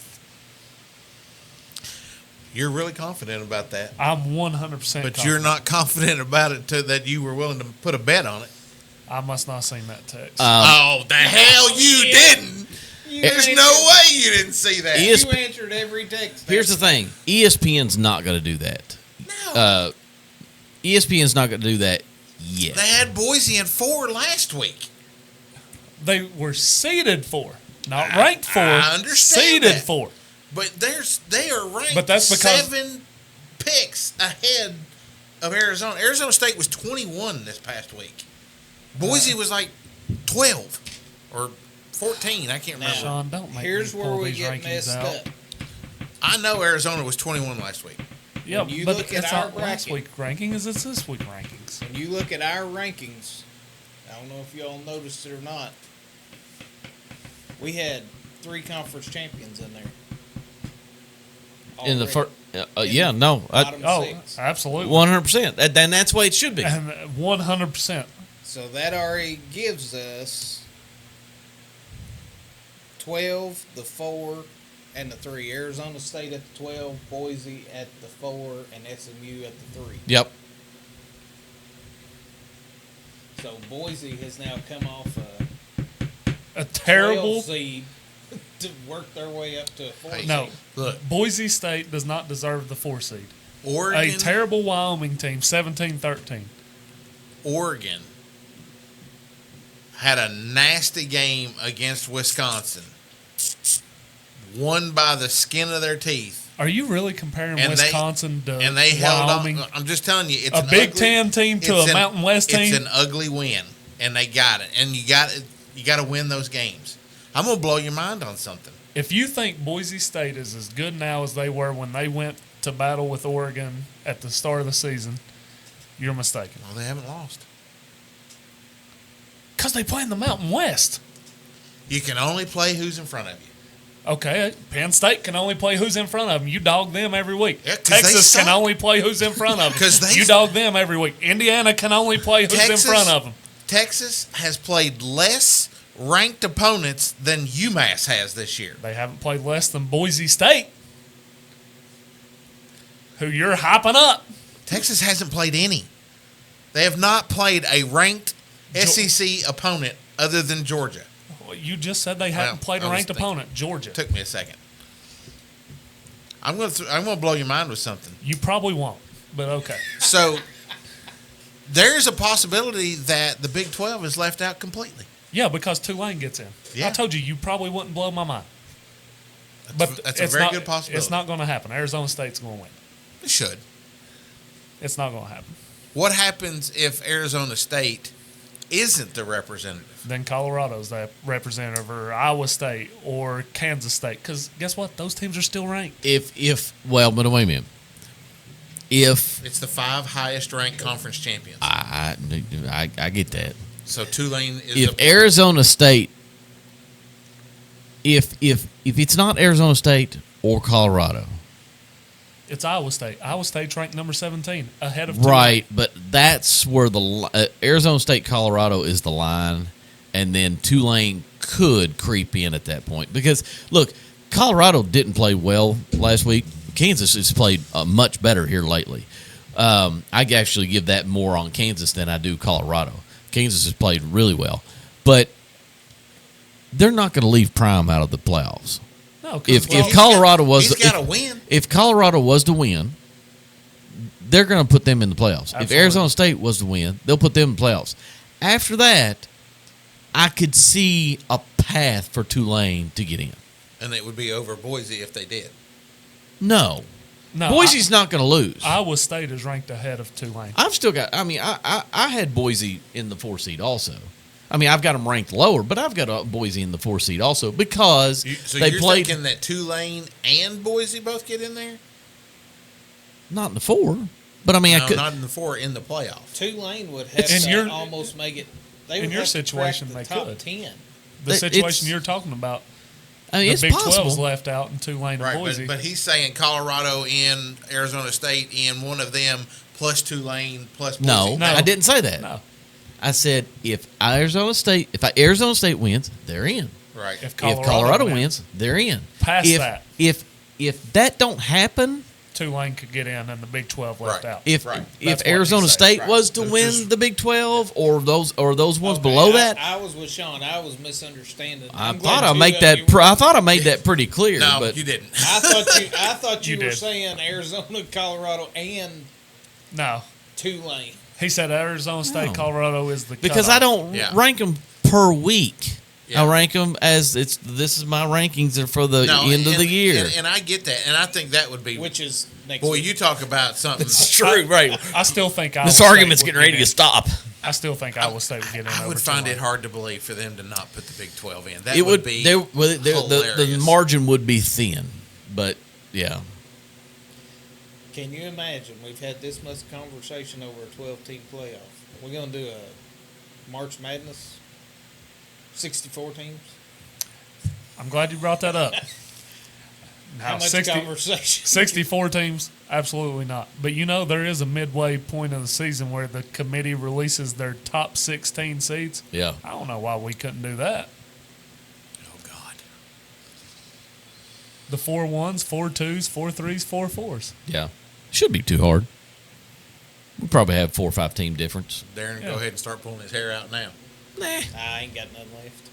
S2: You're really confident about that.
S3: I'm 100%.
S2: But you're not confident about it that you were willing to put a bet on it.
S3: I must not have seen that text.
S2: Oh, the hell you didn't. There's no way you didn't see that.
S1: Yes.
S4: You answered every text.
S1: Here's the thing: ESPN's not going to do that.
S2: No.
S1: ESPN's not going to do that yet.
S2: They had Boise in 4 last week.
S3: They were seeded for, not ranked for.
S2: I understand
S3: seeded
S2: that.
S3: for.
S2: But they are ranked
S3: But that's because-
S2: 7 picks ahead of Arizona. Arizona State was 21 this past week. Boise was like 12 or 14. I can't remember.
S3: Sean, don't make
S4: Here's
S3: me
S4: where
S3: pull
S4: we
S3: these
S4: get
S3: rankings
S4: messed
S3: out.
S4: up.
S2: I know Arizona was 21 last week.
S3: Yeah,
S4: When you
S3: but
S4: look at
S3: it's
S4: our
S3: not last
S4: bracket-
S3: week rankings. It's this week rankings.
S4: When you look at our rankings, I don't know if y'all noticed it or not. We had 3 conference champions in there.
S1: In the
S4: Already.
S1: first, yeah, no,
S4: Bottom
S3: Oh,
S4: 6.
S3: absolutely.
S1: 100%. Then that's the way it should be.
S3: And 100%.
S4: So that already gives us 12, the 4, and the 3. Arizona State at the 12, Boise at the 4, and SMU at the 3.
S1: Yep.
S4: So Boise has now come off
S3: A
S4: 12
S3: terrible.
S4: seed to work their way up to a 4 seed.
S3: No,
S2: Look,
S3: Boise State does not deserve the 4 seed.
S2: Oregon,
S3: A terrible Wyoming team, 17-13.
S2: Oregon had a nasty game against Wisconsin. Won by the skin of their teeth.
S3: Are you really comparing
S2: And
S3: Wisconsin to
S2: And they held
S3: Wyoming?
S2: on. I'm just telling you, it's
S3: A
S2: an
S3: Big
S2: ugly,
S3: Ten team to
S2: it's
S3: a Mountain West team?
S2: It's an ugly win, and they got it. And you got to win those games. I'm gonna blow your mind on something.
S3: If you think Boise State is as good now as they were when they went to battle with Oregon at the start of the season, you're mistaken.
S2: Well, they haven't lost.
S3: Because they play in the Mountain West.
S2: You can only play who's in front of you.
S3: Okay, Penn State can only play who's in front of them. You dog them every week.
S2: Yeah, 'cause they
S3: Texas can
S2: suck.
S3: only play who's in front of them.
S2: 'Cause they
S3: you dog them every week. Indiana can only play who's
S2: Texas-
S3: in front of them.
S2: Texas has played less ranked opponents than UMass has this year.
S3: They haven't played less than Boise State, who you're hyping up.
S2: Texas hasn't played any. They have not played a ranked SEC opponent other than Georgia.
S3: You just said they hadn't played a
S2: I was
S3: ranked
S2: thinking.
S3: opponent, Georgia.
S2: Took me a second. I'm gonna blow your mind with something.
S3: You probably won't, but okay.
S2: So there's a possibility that the Big 12 is left out completely.
S3: Yeah, because Tulane gets in.
S2: Yeah.
S3: I told you probably wouldn't blow my mind.
S2: That's a
S3: it's
S2: very
S3: not-
S2: good possibility.
S3: It's not going to happen. Arizona State's going to win.
S2: It should.
S3: It's not going to happen.
S2: What happens if Arizona State isn't the representative?
S3: Then Colorado's that representative, or Iowa State, or Kansas State. Because guess what? Those teams are still ranked.
S1: Well, but wait a minute. If
S2: It's the 5 highest ranked conference champions.
S1: I get that.
S2: So Tulane is
S1: If Arizona State, if it's not Arizona State or Colorado,
S3: It's Iowa State. Iowa State's ranked number 17, ahead of Tulane.
S1: right? But that's where the Arizona State, Colorado is the line, and then Tulane could creep in at that point because look, Colorado didn't play well last week. Kansas has played much better here lately. I actually give that more on Kansas than I do Colorado. Kansas has played really well, but they're not going to leave Prime out of the playoffs.
S3: No,
S1: If Colorado was
S2: he's got to win.
S1: If Colorado was to win, they're going to put them in the playoffs.
S3: Absolutely.
S1: If Arizona State was to win, they'll put them in the playoffs. After that, I could see a path for Tulane to get in.
S2: And it would be over Boise if they did.
S1: No. Boise's not going to lose.
S3: Iowa State is ranked ahead of Tulane.
S1: I've still got. I mean, I had Boise in the 4 seed also. I mean, I've got them ranked lower, but I've got Boise in the 4 seed also because they
S2: you're
S1: played.
S2: thinking that Tulane and Boise both get in there?
S1: Not in the 4, but I mean,
S2: No,
S1: I could.
S2: not in the 4, in the playoff.
S4: Tulane would have
S3: In
S4: to
S3: your-
S4: almost make it. They
S3: in
S4: would
S3: your
S4: have to
S3: situation,
S4: crack the
S3: they
S4: top
S3: could.
S4: 10.
S3: The
S1: It's-
S3: situation you're talking about,
S1: I mean,
S3: the
S1: it's
S3: Big
S1: possible.
S3: 12's left out, and Tulane
S2: Right,
S3: and Boise.
S2: but he's saying Colorado and Arizona State in one of them plus Tulane plus Boise.
S1: No,
S3: No.
S1: I didn't say that.
S3: no,
S1: I said if Arizona State wins, they're in.
S2: Right.
S3: if
S1: If Colorado wins, they're in.
S3: Past
S1: if,
S3: that.
S1: if that don't happen,
S3: Tulane could get in, and the Big 12 left
S2: Right.
S3: out.
S1: if
S2: Right.
S1: if
S3: That's what
S1: Arizona
S3: he's
S1: State
S2: saying.
S1: was to
S2: Right.
S1: win
S2: Just-
S1: the Big 12 or those ones
S4: Okay,
S1: below that,
S4: I was with Sean. I was misunderstanding.
S1: I
S4: I'm
S1: thought
S4: glad
S1: I
S4: you,
S1: make that.
S4: you were-
S1: I thought I made that pretty clear.
S2: No,
S1: but
S2: you didn't.
S4: I thought you
S3: You
S4: were
S3: did.
S4: saying Arizona, Colorado, and
S3: No,
S4: Tulane.
S3: he said Arizona State,
S1: No.
S3: Colorado is the
S1: because
S3: cutoff.
S1: I don't
S2: Yeah.
S1: rank them per week.
S2: Yeah.
S1: I rank them as this is my rankings are for the
S2: No,
S1: end of
S2: and-
S1: the year.
S2: And I get that. And I think that would be.
S4: Which is next
S2: Boy,
S4: week.
S2: you talk about something.
S1: It's true, right?
S3: I still think Iowa
S1: This
S3: State
S1: argument's
S3: would
S1: getting ready
S3: get
S1: to
S3: in.
S1: stop.
S3: I still think Iowa State would get in.
S2: I would
S3: over
S2: find
S3: Tulane.
S2: it hard to believe for them to not put the Big 12 in. That
S1: It
S2: would
S1: would
S2: be
S1: the
S2: hilarious.
S1: margin would be thin, but yeah.
S4: Can you imagine? We've had this much conversation over a 12-team playoff. We're going to do a March Madness, 64 teams.
S3: I'm glad you brought that up.
S4: How
S3: Now,
S4: much
S3: 60
S4: conversation?
S3: 64 teams? Absolutely not. But there is a midway point of the season where the committee releases their top 16 seeds.
S1: Yeah.
S3: I don't know why we couldn't do that.
S2: Oh, God.
S3: The 4 1s, 4 2s, 4 3s, 4 4s.
S1: Yeah. Shouldn't be too hard. We probably have 4 or 5 team difference.
S2: Darren,
S3: Yeah.
S2: go ahead and start pulling his hair out now.
S1: Nah.
S4: I ain't got nothing left.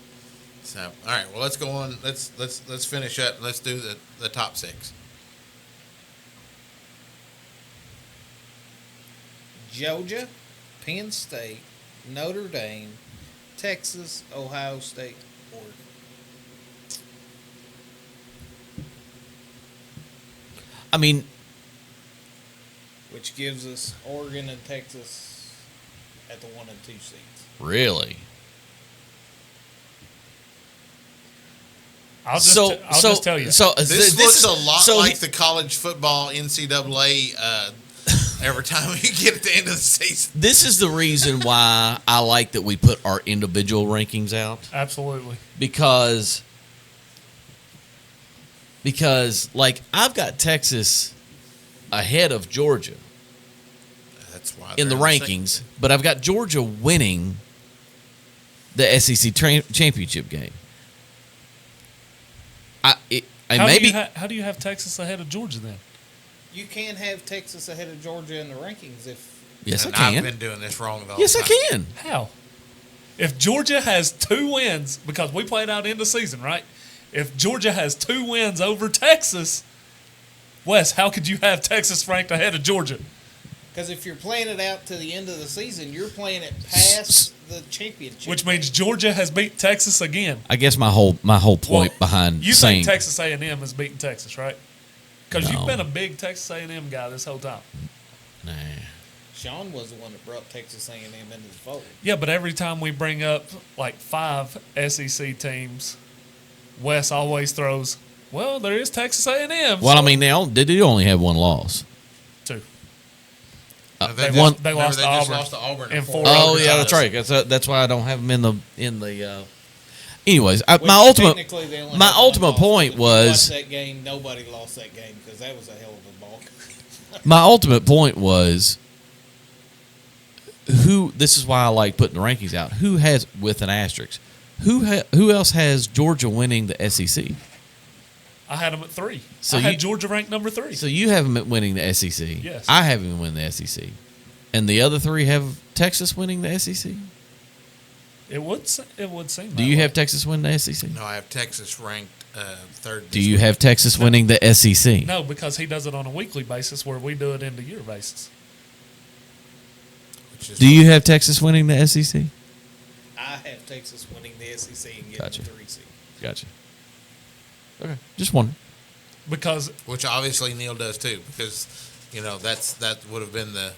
S2: So, all right. Well, let's go on. Let's finish up. Let's do the top 6.
S4: Georgia, Penn State, Notre Dame, Texas, Ohio State, Oregon.
S1: I mean,
S4: Which gives us Oregon and Texas at the 1 and 2 seeds.
S1: really.
S3: I'll just tell you.
S1: So
S2: This looks
S1: is-
S2: a lot
S1: so
S2: like
S1: he-
S2: the college football NCAA every time you get at the end of the season.
S1: This is the reason why I like that we put our individual rankings out
S3: Absolutely.
S1: because like I've got Texas ahead of Georgia
S2: That's why
S1: in the
S2: they're
S1: rankings, but I've got Georgia winning the SEC championship game.
S3: How do you have Texas ahead of Georgia then?
S4: You can have Texas ahead of Georgia in the rankings if
S1: Yes,
S2: And
S1: I
S2: I've
S1: can.
S2: been doing this wrong the whole
S1: Yes, I
S2: time.
S1: can.
S3: How? If Georgia has 2 wins, because we played out in the season, right? If Georgia has 2 wins over Texas, Wes, how could you have Texas ranked ahead of Georgia?
S4: because if you're playing it out to the end of the season, you're playing it past the championship.
S3: Which means Georgia has beat Texas again.
S1: I guess my whole point
S3: Well,
S1: behind
S3: You
S1: saying
S3: think Texas A&M has beaten Texas, right? Because
S1: No.
S3: you've been a big Texas A&M guy this whole time.
S1: nah.
S4: Sean was the one that brought Texas A&M into the fold.
S3: Yeah, but every time we bring up like 5 SEC teams, Wes always throws, well, there is Texas A&M.
S1: Well, I mean, they do only have one loss.
S3: 2.
S2: They
S3: They
S2: just-
S3: lost
S2: remember
S3: to
S2: they just
S3: Auburn
S2: lost to Auburn
S3: in
S2: in
S3: 4
S1: Oh
S3: overtimes.
S1: yeah, that's right. That's why I don't have them in the. Anyways,
S4: Which
S1: my ultimate
S4: technically they only
S1: my
S4: have one
S1: ultimate
S4: loss,
S1: point
S4: but if you
S1: was
S4: watch that game. Nobody lost that game because that was a hell of a ball.
S1: my ultimate point was who. This is why I like putting the rankings out. Who has with an asterisk? Who else has Georgia winning the SEC?
S3: I had them at 3.
S1: So
S3: I had
S1: you-
S3: Georgia ranked number 3.
S1: So you have them winning the SEC.
S3: Yes.
S1: I have them winning the SEC. And the other 3 have Texas winning the SEC?
S3: It would seem.
S1: Do
S3: that
S1: you
S3: way.
S1: have Texas winning the SEC?
S2: No, I have Texas ranked third.
S1: Do you have Texas winning the SEC?
S3: No, because he does it on a weekly basis, where we do it end of year basis.
S1: Do you have Texas winning the SEC?
S4: I have Texas winning the SEC and getting
S1: Gotcha.
S4: the 3 seed.
S1: Gotcha. Okay. Just wondering.
S3: Because
S2: Which obviously Neil does too, because that would have been the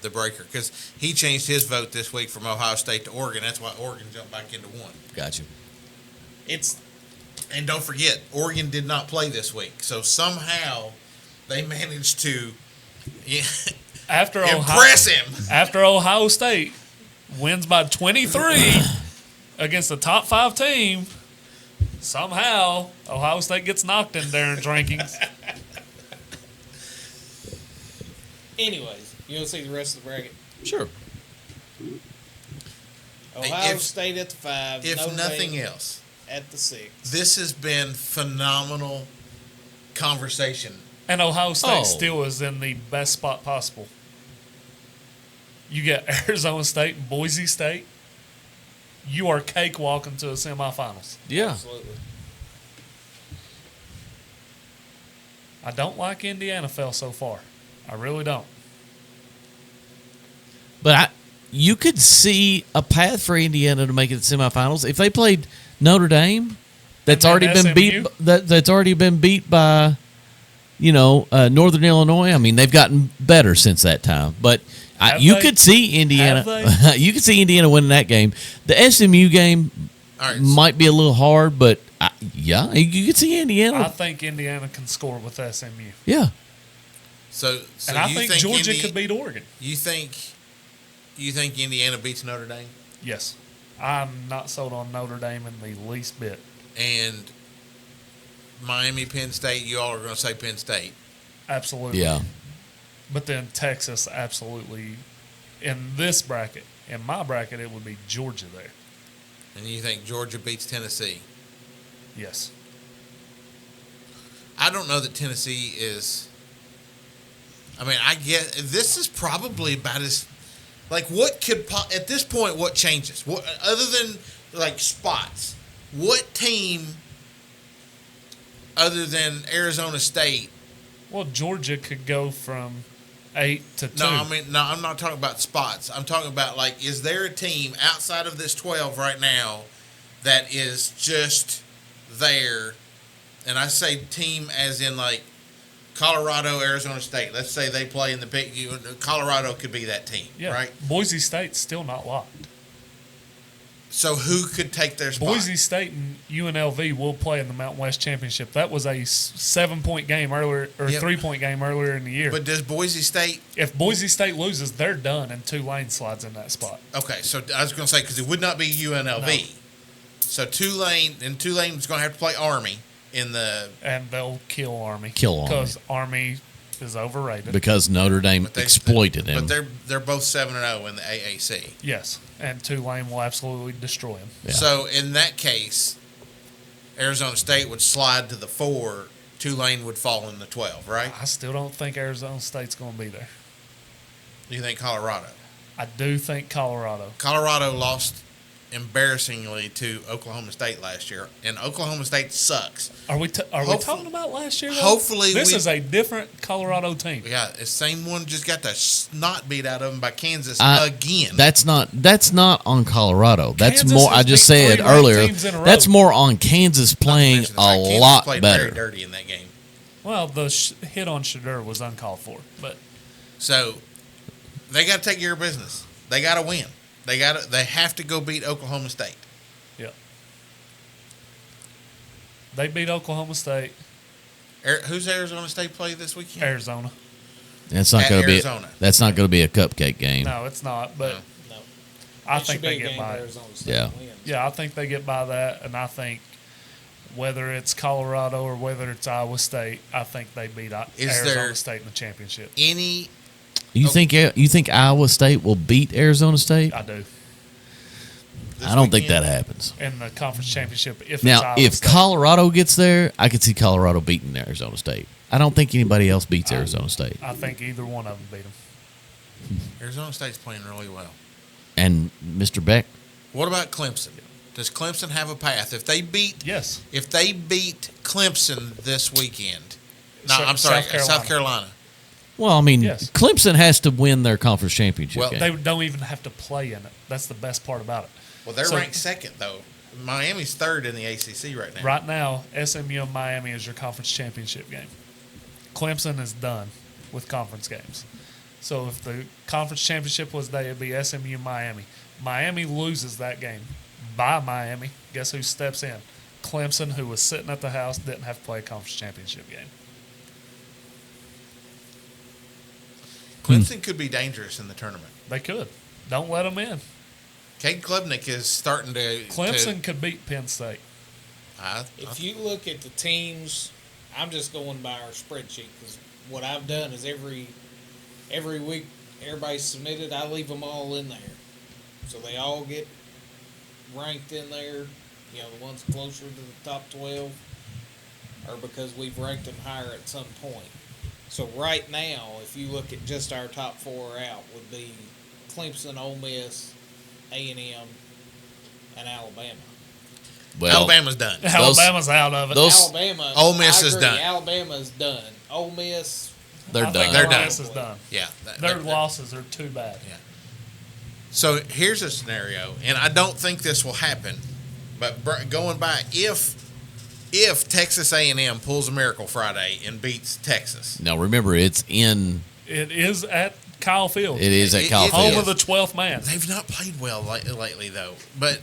S2: breaker, because he changed his vote this week from Ohio State to Oregon. That's why Oregon jumped back into 1.
S1: Gotcha.
S2: And don't forget, Oregon did not play this week, so somehow they managed to
S3: after
S2: impress him.
S3: After Ohio State wins by 23 against the top 5 team, somehow Ohio State gets knocked in Darren's rankings.
S4: Anyways, you want to see the rest of the bracket?
S1: Sure.
S4: Ohio
S2: If-
S4: State at the 5.
S2: If
S4: Notre
S2: nothing
S4: Dame
S2: else,
S4: at the 6.
S2: this has been phenomenal conversation.
S3: And Ohio State
S1: Oh.
S3: still is in the best spot possible. You get Arizona State and Boise State. You are cakewalking to the semifinals.
S1: Yeah.
S4: Absolutely.
S3: I don't like Indiana fell so far. I really don't.
S1: But you could see a path for Indiana to make it to the semifinals if they played Notre Dame. That's
S3: And
S1: already
S3: then
S1: been beat.
S3: SMU?
S1: That's already been beat by, Northern Illinois. I mean, they've gotten better since that time. But
S3: Have
S1: you
S3: they?
S1: could see Indiana.
S3: Have
S1: You could see Indiana winning that game. The SMU game
S2: All right,
S1: might be a little hard, but you could see
S3: I
S1: Indiana.
S3: think Indiana can score with SMU.
S1: Yeah.
S2: so
S3: And I
S2: you
S3: think Georgia could beat Oregon.
S2: You think Indiana beats Notre Dame?
S3: Yes. I'm not sold on Notre Dame in the least bit.
S2: And Miami, Penn State, you all are going to say Penn State.
S3: Absolutely.
S1: Yeah.
S3: But then Texas, absolutely. In this bracket, in my bracket, it would be Georgia there.
S2: And you think Georgia beats Tennessee?
S3: Yes.
S2: I don't know that Tennessee is. I mean, I get this is probably about as like what could at this point what changes? What other than like spots? What team other than Arizona State?
S3: Well, Georgia could go from 8 to 2.
S2: No, I'm not talking about spots. I'm talking about like, is there a team outside of this 12 right now that is just there? And I say team as in like Colorado, Arizona State. Let's say they play in the big. Colorado could be that team,
S3: Yeah.
S2: right?
S3: Boise State's still not locked.
S2: So who could take their spot?
S3: Boise State and UNLV will play in the Mountain West Championship. That was a 7-point game earlier, or
S2: Yep.
S3: 3-point game earlier in the year.
S2: But does Boise State?
S3: If Boise State loses, they're done, and Tulane slides in that spot.
S2: Okay, so I was going to say because it would not be UNLV.
S3: No.
S2: So Tulane's going to have to play Army in the.
S3: And they'll kill Army.
S1: Kill Army.
S3: Because Army is overrated.
S1: Because Notre Dame
S2: But
S1: exploited him.
S2: But they're both 7-0 in the AAC.
S3: Yes. And Tulane will absolutely destroy them.
S1: Yeah.
S2: So in that case, Arizona State would slide to the 4. Tulane would fall in the 12, right?
S3: I still don't think Arizona State's going to be there.
S2: You think Colorado?
S3: I do think Colorado.
S2: Colorado lost embarrassingly to Oklahoma State last year, and Oklahoma State sucks.
S3: Are we talking about last year? Though?
S2: Hopefully
S3: this
S2: we-
S3: is a different Colorado team.
S2: Yeah, the same one just got the snot beat out of them by Kansas
S1: I-
S2: again.
S1: That's not on Colorado. That's
S3: Kansas
S1: more.
S3: has
S1: I just
S3: beat
S1: said
S3: 3 ranked
S1: earlier.
S3: teams in a row.
S1: That's more on Kansas playing
S2: Not to mention the fact
S1: a
S2: Kansas
S1: lot
S2: played
S1: better.
S2: Very dirty in that game.
S3: Well, the hit on Shadur was uncalled for, but
S2: So they got to take care of business. They got to win. They have to go beat Oklahoma State.
S3: yeah, they beat Oklahoma State,
S2: Who's Arizona State play this weekend?
S3: Arizona.
S1: That's not
S2: At
S1: going to be.
S2: Arizona.
S1: That's not going to be a cupcake game.
S3: No, it's not. But
S4: No.
S3: I
S4: It
S3: think
S4: should be
S3: they
S4: a
S3: get
S4: game
S3: by it.
S4: Arizona State
S1: Yeah.
S4: wins.
S3: Yeah, I think they get by that, and I think whether it's Colorado or whether it's Iowa State, I think they beat
S2: Is
S3: Arizona
S2: there-
S3: State in the championship.
S2: Any
S1: You think Iowa State will beat Arizona State?
S3: I do.
S2: this
S1: I don't think
S2: weekend?
S1: that happens.
S3: in the conference championship. If it's
S1: Now,
S3: Iowa
S1: if
S3: State.
S1: Colorado gets there, I could see Colorado beating Arizona State. I don't think anybody else beats Arizona State.
S3: I think either one of them beat them.
S2: Arizona State's playing really well.
S1: And Mr. Beck,
S2: What about Clemson? Does Clemson have a path? If they beat
S3: Yes.
S2: Clemson this weekend, no,
S3: So-
S2: I'm sorry,
S3: South Carolina.
S2: South Carolina.
S1: well, I mean,
S3: Yes.
S1: Clemson has to win their conference championship
S2: Well,
S1: game.
S3: They don't even have to play in it. That's the best part about it.
S2: Well, they're
S3: So-
S2: ranked second though. Miami's third in the ACC right now.
S3: Right now, SMU and Miami is your conference championship game. Clemson is done with conference games. So if the conference championship was there, it'd be SMU Miami. Miami loses that game by Miami. Guess who steps in? Clemson, who was sitting at the house, didn't have to play a conference championship game.
S2: Clemson could be dangerous in the tournament.
S3: They could. Don't let them in.
S2: Cade Klubnik is starting to.
S3: Clemson could beat Penn State.
S4: If you look at the teams, I'm just going by our spreadsheet because what I've done is every week everybody's submitted, I leave them all in there, so they all get ranked in there. You know, the ones closer to the top 12, or because we've ranked them higher at some point. So right now, if you look at just our top 4 out, would be Clemson, Ole Miss, A&M, and Alabama.
S1: well,
S2: Alabama's done.
S3: Alabama's out of it.
S1: those-
S4: Alabama.
S2: Ole Miss
S4: I
S2: is
S4: agree,
S2: done.
S4: Alabama's done. Ole Miss.
S1: they're
S3: I think
S1: done.
S2: They're
S3: Ole
S2: done.
S3: Miss is done.
S2: Yeah.
S3: Their losses are too bad.
S2: Yeah. So here's a scenario, and I don't think this will happen, but going by if Texas A&M pulls a miracle Friday and beats Texas,
S1: Now, remember, it's in.
S3: It is at Kyle Field.
S1: It is at Kyle
S2: It
S3: Home
S1: Field.
S3: of the 12th man.
S2: they've not played well lately though. But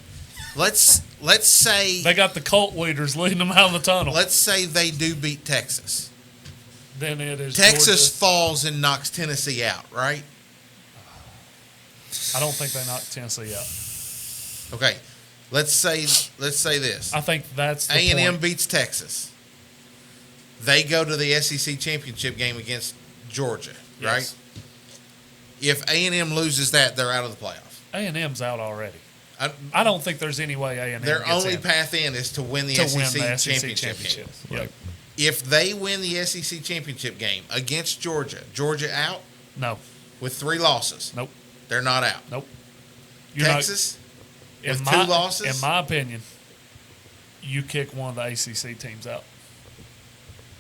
S2: let's say
S3: They got the cult leaders leading them out of the tunnel.
S2: let's say they do beat Texas.
S3: Then it is
S2: Texas
S3: Georgia.
S2: falls and knocks Tennessee out, right?
S3: I don't think they knocked Tennessee out.
S2: Okay. Let's say this.
S3: I think that's the
S2: A&M
S3: point.
S2: beats Texas. They go to the SEC championship game against Georgia,
S3: Yes.
S2: right? If A&M loses that, they're out of the playoff.
S3: A&M's out already.
S2: I-
S3: I don't think there's any way A&M
S2: Their
S3: gets
S2: only
S3: in
S2: path in is to win the
S3: to
S2: SEC,
S3: win the SEC
S2: championship
S3: championship.
S2: game.
S3: Yep.
S2: If they win the SEC championship game against Georgia out
S3: No.
S2: with 3 losses.
S3: Nope.
S2: They're not out.
S3: Nope. You're not-
S2: Texas
S3: in
S2: with
S3: my,
S2: 2 losses.
S3: In my opinion, you kick one of the ACC teams out.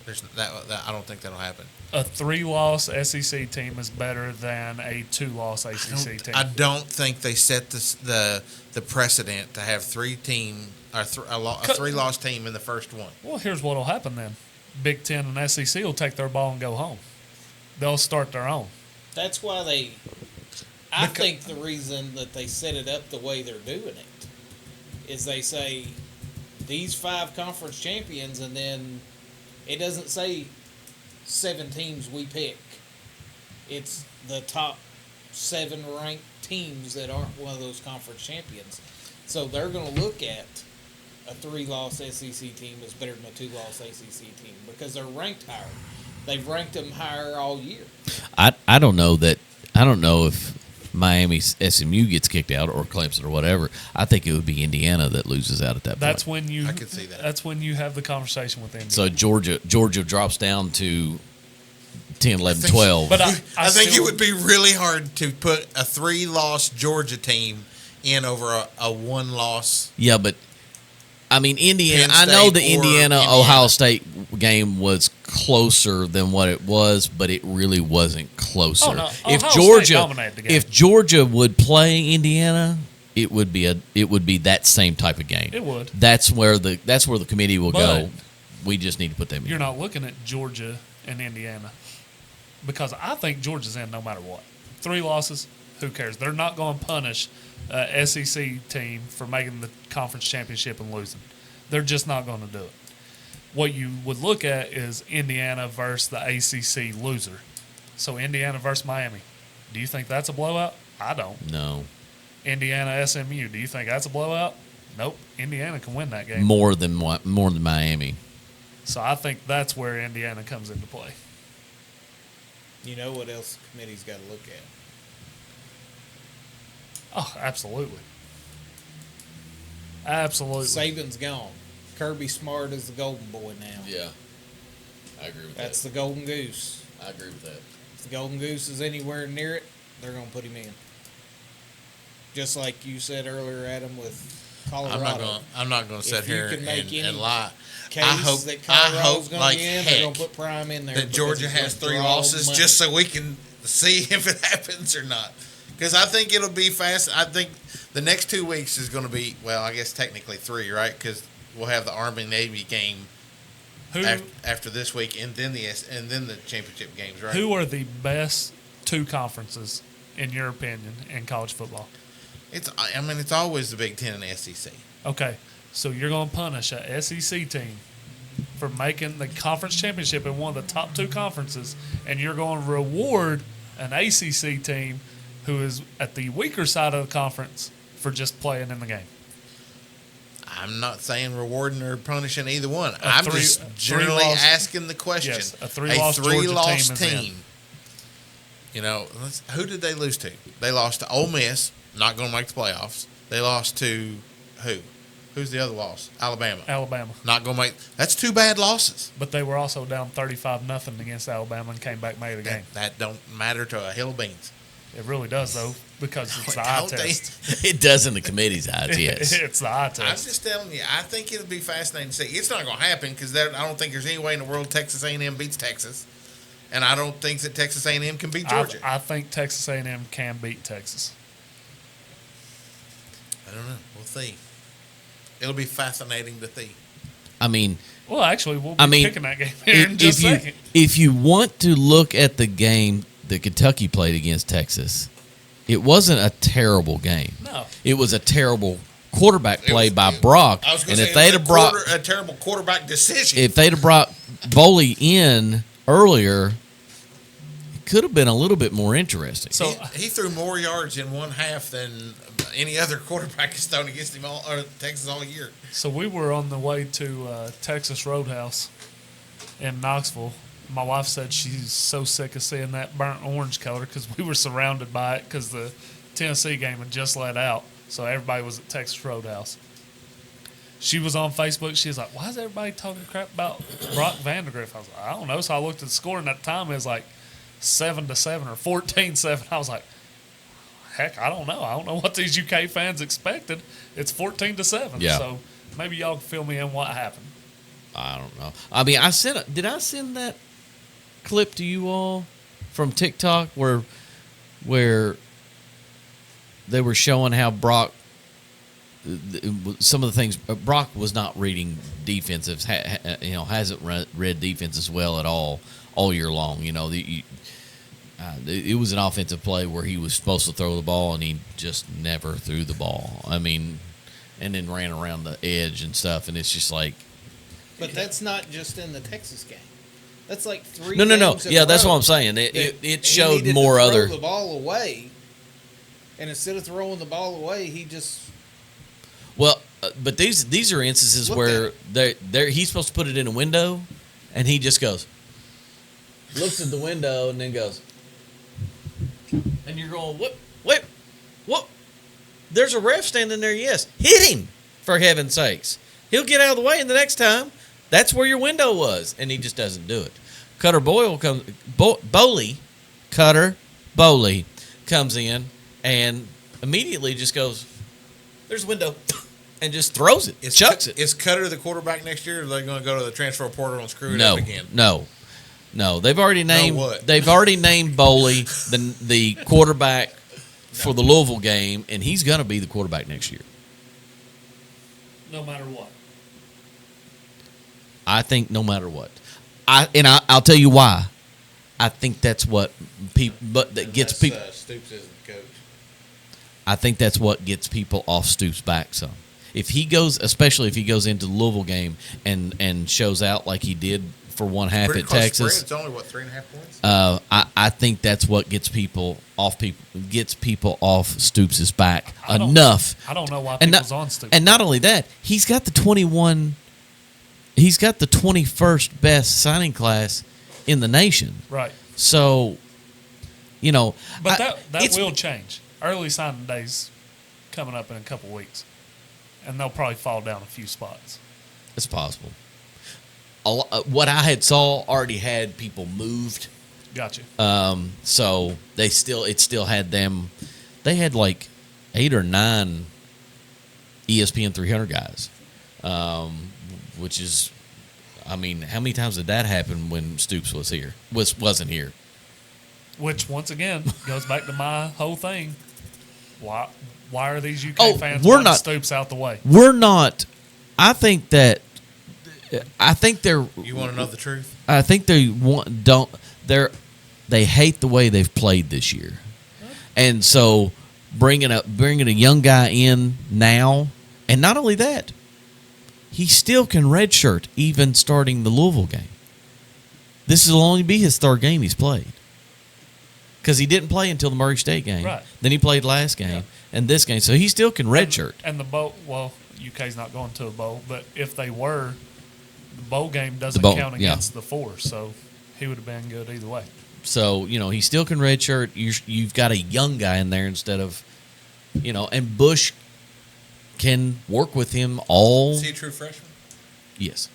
S2: There's that. I don't think that'll happen.
S3: A 3-loss SEC team is better than a 2-loss ACC team.
S2: I don't think they set the precedent to have 3 or a 3-loss team in the first one.
S3: Well, here's what will happen then. Big Ten and SEC will take their ball and go home. They'll start their own.
S4: That's why I think the reason that they set it up the way they're doing it is they say these 5 conference champions, and then it doesn't say 7 teams we pick. It's the top 7 ranked teams that aren't one of those conference champions. So they're going to look at a 3-loss SEC team is better than a 2-loss ACC team because they're ranked higher. They've ranked them higher all year.
S1: I don't know that. I don't know if Miami's SMU gets kicked out or Clemson or whatever. I think it would be Indiana that loses out at that
S3: That's
S1: point.
S3: when you.
S2: I could see that.
S3: That's when you have the conversation with Indiana.
S1: So Georgia drops down to 10, 11,
S2: think-
S1: 12.
S3: but I
S2: think
S3: still-
S2: it would be really hard to put a 3-loss Georgia team in over a 1-loss.
S1: Yeah, but I mean, Indiana.
S2: Penn
S1: I know
S2: State
S1: the
S2: or
S1: Indiana
S2: Indiana.
S1: Ohio State game was closer than what it was, but it really wasn't closer.
S3: Oh, no.
S1: If
S3: Ohio State dominated the game.
S1: if Georgia would play Indiana, it would be that same type of game.
S3: It would.
S1: That's where the committee will
S3: But
S1: go. We just need to put them in.
S3: You're not looking at Georgia and Indiana because I think Georgia's in no matter what. 3 losses, who cares? They're not going to punish a SEC team for making the conference championship and losing. They're just not going to do it. What you would look at is Indiana versus the ACC loser. So Indiana versus Miami. Do you think that's a blowout? I don't.
S1: No,
S3: Indiana SMU. Do you think that's a blowout? Nope. Indiana can win that game.
S1: more than Miami.
S3: So I think that's where Indiana comes into play.
S4: You know what else the committee's got to look at?
S3: Oh, absolutely. Absolutely.
S4: Saban's gone. Kirby Smart is the golden boy now.
S1: Yeah, I agree with
S4: That's
S1: that.
S4: the golden goose.
S1: I agree with that.
S4: If the golden goose is anywhere near it, they're going to put him in. Just like you said earlier, Adam, with Colorado.
S2: I'm not gonna sit
S4: If you
S2: here
S4: can make
S2: and
S4: any
S2: lie.
S4: Case
S2: I hope
S4: that Colorado's going
S2: like
S4: to be in, they're going
S2: heck
S4: to put Prime in there.
S2: that
S4: because
S2: Georgia
S4: it's
S2: has
S4: gonna
S2: 3
S4: draw
S2: losses
S4: money.
S2: just so we can see if it happens or not. Because I think it'll be fast. I think the next 2 weeks is going to be, well, I guess technically 3, right? Because we'll have the Army Navy game after this week, and then the championship games, right?
S3: Who are the best 2 conferences, in your opinion, in college football?
S2: It's always the Big Ten and SEC.
S3: Okay, so you're going to punish a SEC team for making the conference championship in one of the top 2 conferences, and you're going to reward an ACC team who is at the weaker side of the conference for just playing in the game.
S2: I'm not saying rewarding or punishing either one.
S3: A
S2: I'm
S3: three-
S2: just
S3: a
S2: generally
S3: three-loss-
S2: asking the question.
S3: Yes, a three-loss Georgia team is in.
S2: You know, who did they lose to? They lost to Ole Miss, not going to make the playoffs. They lost to who? Who's the other loss? Alabama.
S3: Alabama.
S2: Not going to make. That's 2 bad losses.
S3: But they were also down 35-0 against Alabama and came back, made the game.
S2: That don't matter to a hill of beans.
S3: It really does, though, because it's the eye
S2: Don't they?
S3: test.
S1: It does in the committee's eyes, yes.
S3: It's the eye
S2: I'm
S3: test.
S2: just telling you. I think it'll be fascinating to see. It's not going to happen because I don't think there's any way in the world Texas A&M beats Texas, and I don't think that Texas A&M can beat Georgia.
S3: I think Texas A&M can beat Texas.
S2: I don't know. We'll see. It'll be fascinating to see.
S1: I mean,
S3: Well, actually, we'll be picking that game here in just a second.
S1: if you want to look at the game that Kentucky played against Texas, it wasn't a terrible game.
S3: No.
S1: It was a terrible quarterback play by
S2: I
S1: Brock.
S2: was going
S1: And
S2: to
S1: if
S2: say
S1: they'd have brought
S2: a terrible quarterback decision.
S1: if they'd have brought Boley in earlier, it could have been a little bit more interesting.
S3: So
S2: he threw more yards in one half than any other quarterback has thrown against him Texas all year.
S3: So we were on the way to Texas Roadhouse in Knoxville. My wife said she's so sick of seeing that burnt orange color because we were surrounded by it because the Tennessee game had just let out. So everybody was at Texas Roadhouse. She was on Facebook. She was like, why is everybody talking crap about Brock Vandegrift? I was like, I don't know. So I looked at the score, and at the time it was like 7-7 or 14-7. I was like, heck, I don't know. I don't know what these UK fans expected. It's 14-7.
S1: Yeah.
S3: So maybe y'all can fill me in what happened.
S1: I don't know. I mean, did I send that clip to you all from TikTok where they were showing how Brock, some of the things Brock was not reading defensives, hasn't read defenses well at all year long. You know, it was an offensive play where he was supposed to throw the ball and he just never threw the ball. I mean, and then ran around the edge and stuff, and it's just like.
S4: But that's not just in the Texas game. That's like 3
S1: No.
S4: games in
S1: Yeah,
S4: a
S1: that's
S4: row
S1: what I'm saying. It
S4: that he
S1: showed
S4: needed
S1: more
S4: to
S1: other.
S4: throw the ball away, and instead of throwing the ball away, he just
S1: Well, but these are instances
S4: Look
S1: where he's supposed to put it in a window, and he just goes, looks at the window, and then goes, and you're going, what? There's a ref standing there. Yes, hit him for heaven's sakes. He'll get out of the way, and the next time, that's where your window was, and he just doesn't do it. Boley comes in and immediately just goes, there's a window, and just throws it, chucks it.
S2: Is Cutter the quarterback next year, or are they going to go to the transfer portal and screw it
S1: No,
S2: up again?
S1: no. They've already named.
S2: what?
S1: They've already named Boley the quarterback for the Louisville game, and he's going to be the quarterback next year.
S3: No matter what.
S1: I think no matter what. I'll tell you why. I think that's what gets people.
S2: Stoops isn't the coach.
S1: I think that's what gets people off Stoops' back some. Especially if he goes into the Louisville game and shows out like he did for one half
S2: Pretty
S1: at
S2: close
S1: Texas.
S2: spread. It's only 3.5 points.
S1: I think that's what gets people off Stoops' back
S3: I don't know why
S1: And
S3: people's
S1: not,
S3: on Stoops.
S1: and not only that, he's got the 21st best signing class in the nation.
S3: Right.
S1: So,
S3: But that
S1: it's-
S3: will change. Early signing days coming up in a couple weeks. and they'll probably fall down a few spots.
S1: It's possible. What I had saw already had people moved.
S3: Gotcha.
S1: So it still had them. They had like 8 or 9 ESPN 300 guys, which is, I mean, how many times did that happen when Stoops wasn't here?
S3: Which once again goes back to my whole thing. Why are these UK fans
S1: we're
S3: wanting
S1: not
S3: Stoops out the way?
S1: We're not. I think they're.
S2: You want to know the truth?
S1: I think they hate the way they've played this year, and so bringing a young guy in now, and not only that, he still can redshirt even starting the Louisville game. This will only be his 3rd game he's played, because he didn't play until the Murray State game.
S3: Right.
S1: Then he played last game and this game, so he still can redshirt.
S3: And the bowl, well, UK's not going to a bowl, but if they were, the bowl game doesn't count against the 4, so he would have been good either way.
S1: So, he still can redshirt. You've got a young guy in there instead of, and Bush can work with him all.
S2: Is he a true freshman?
S1: Yes.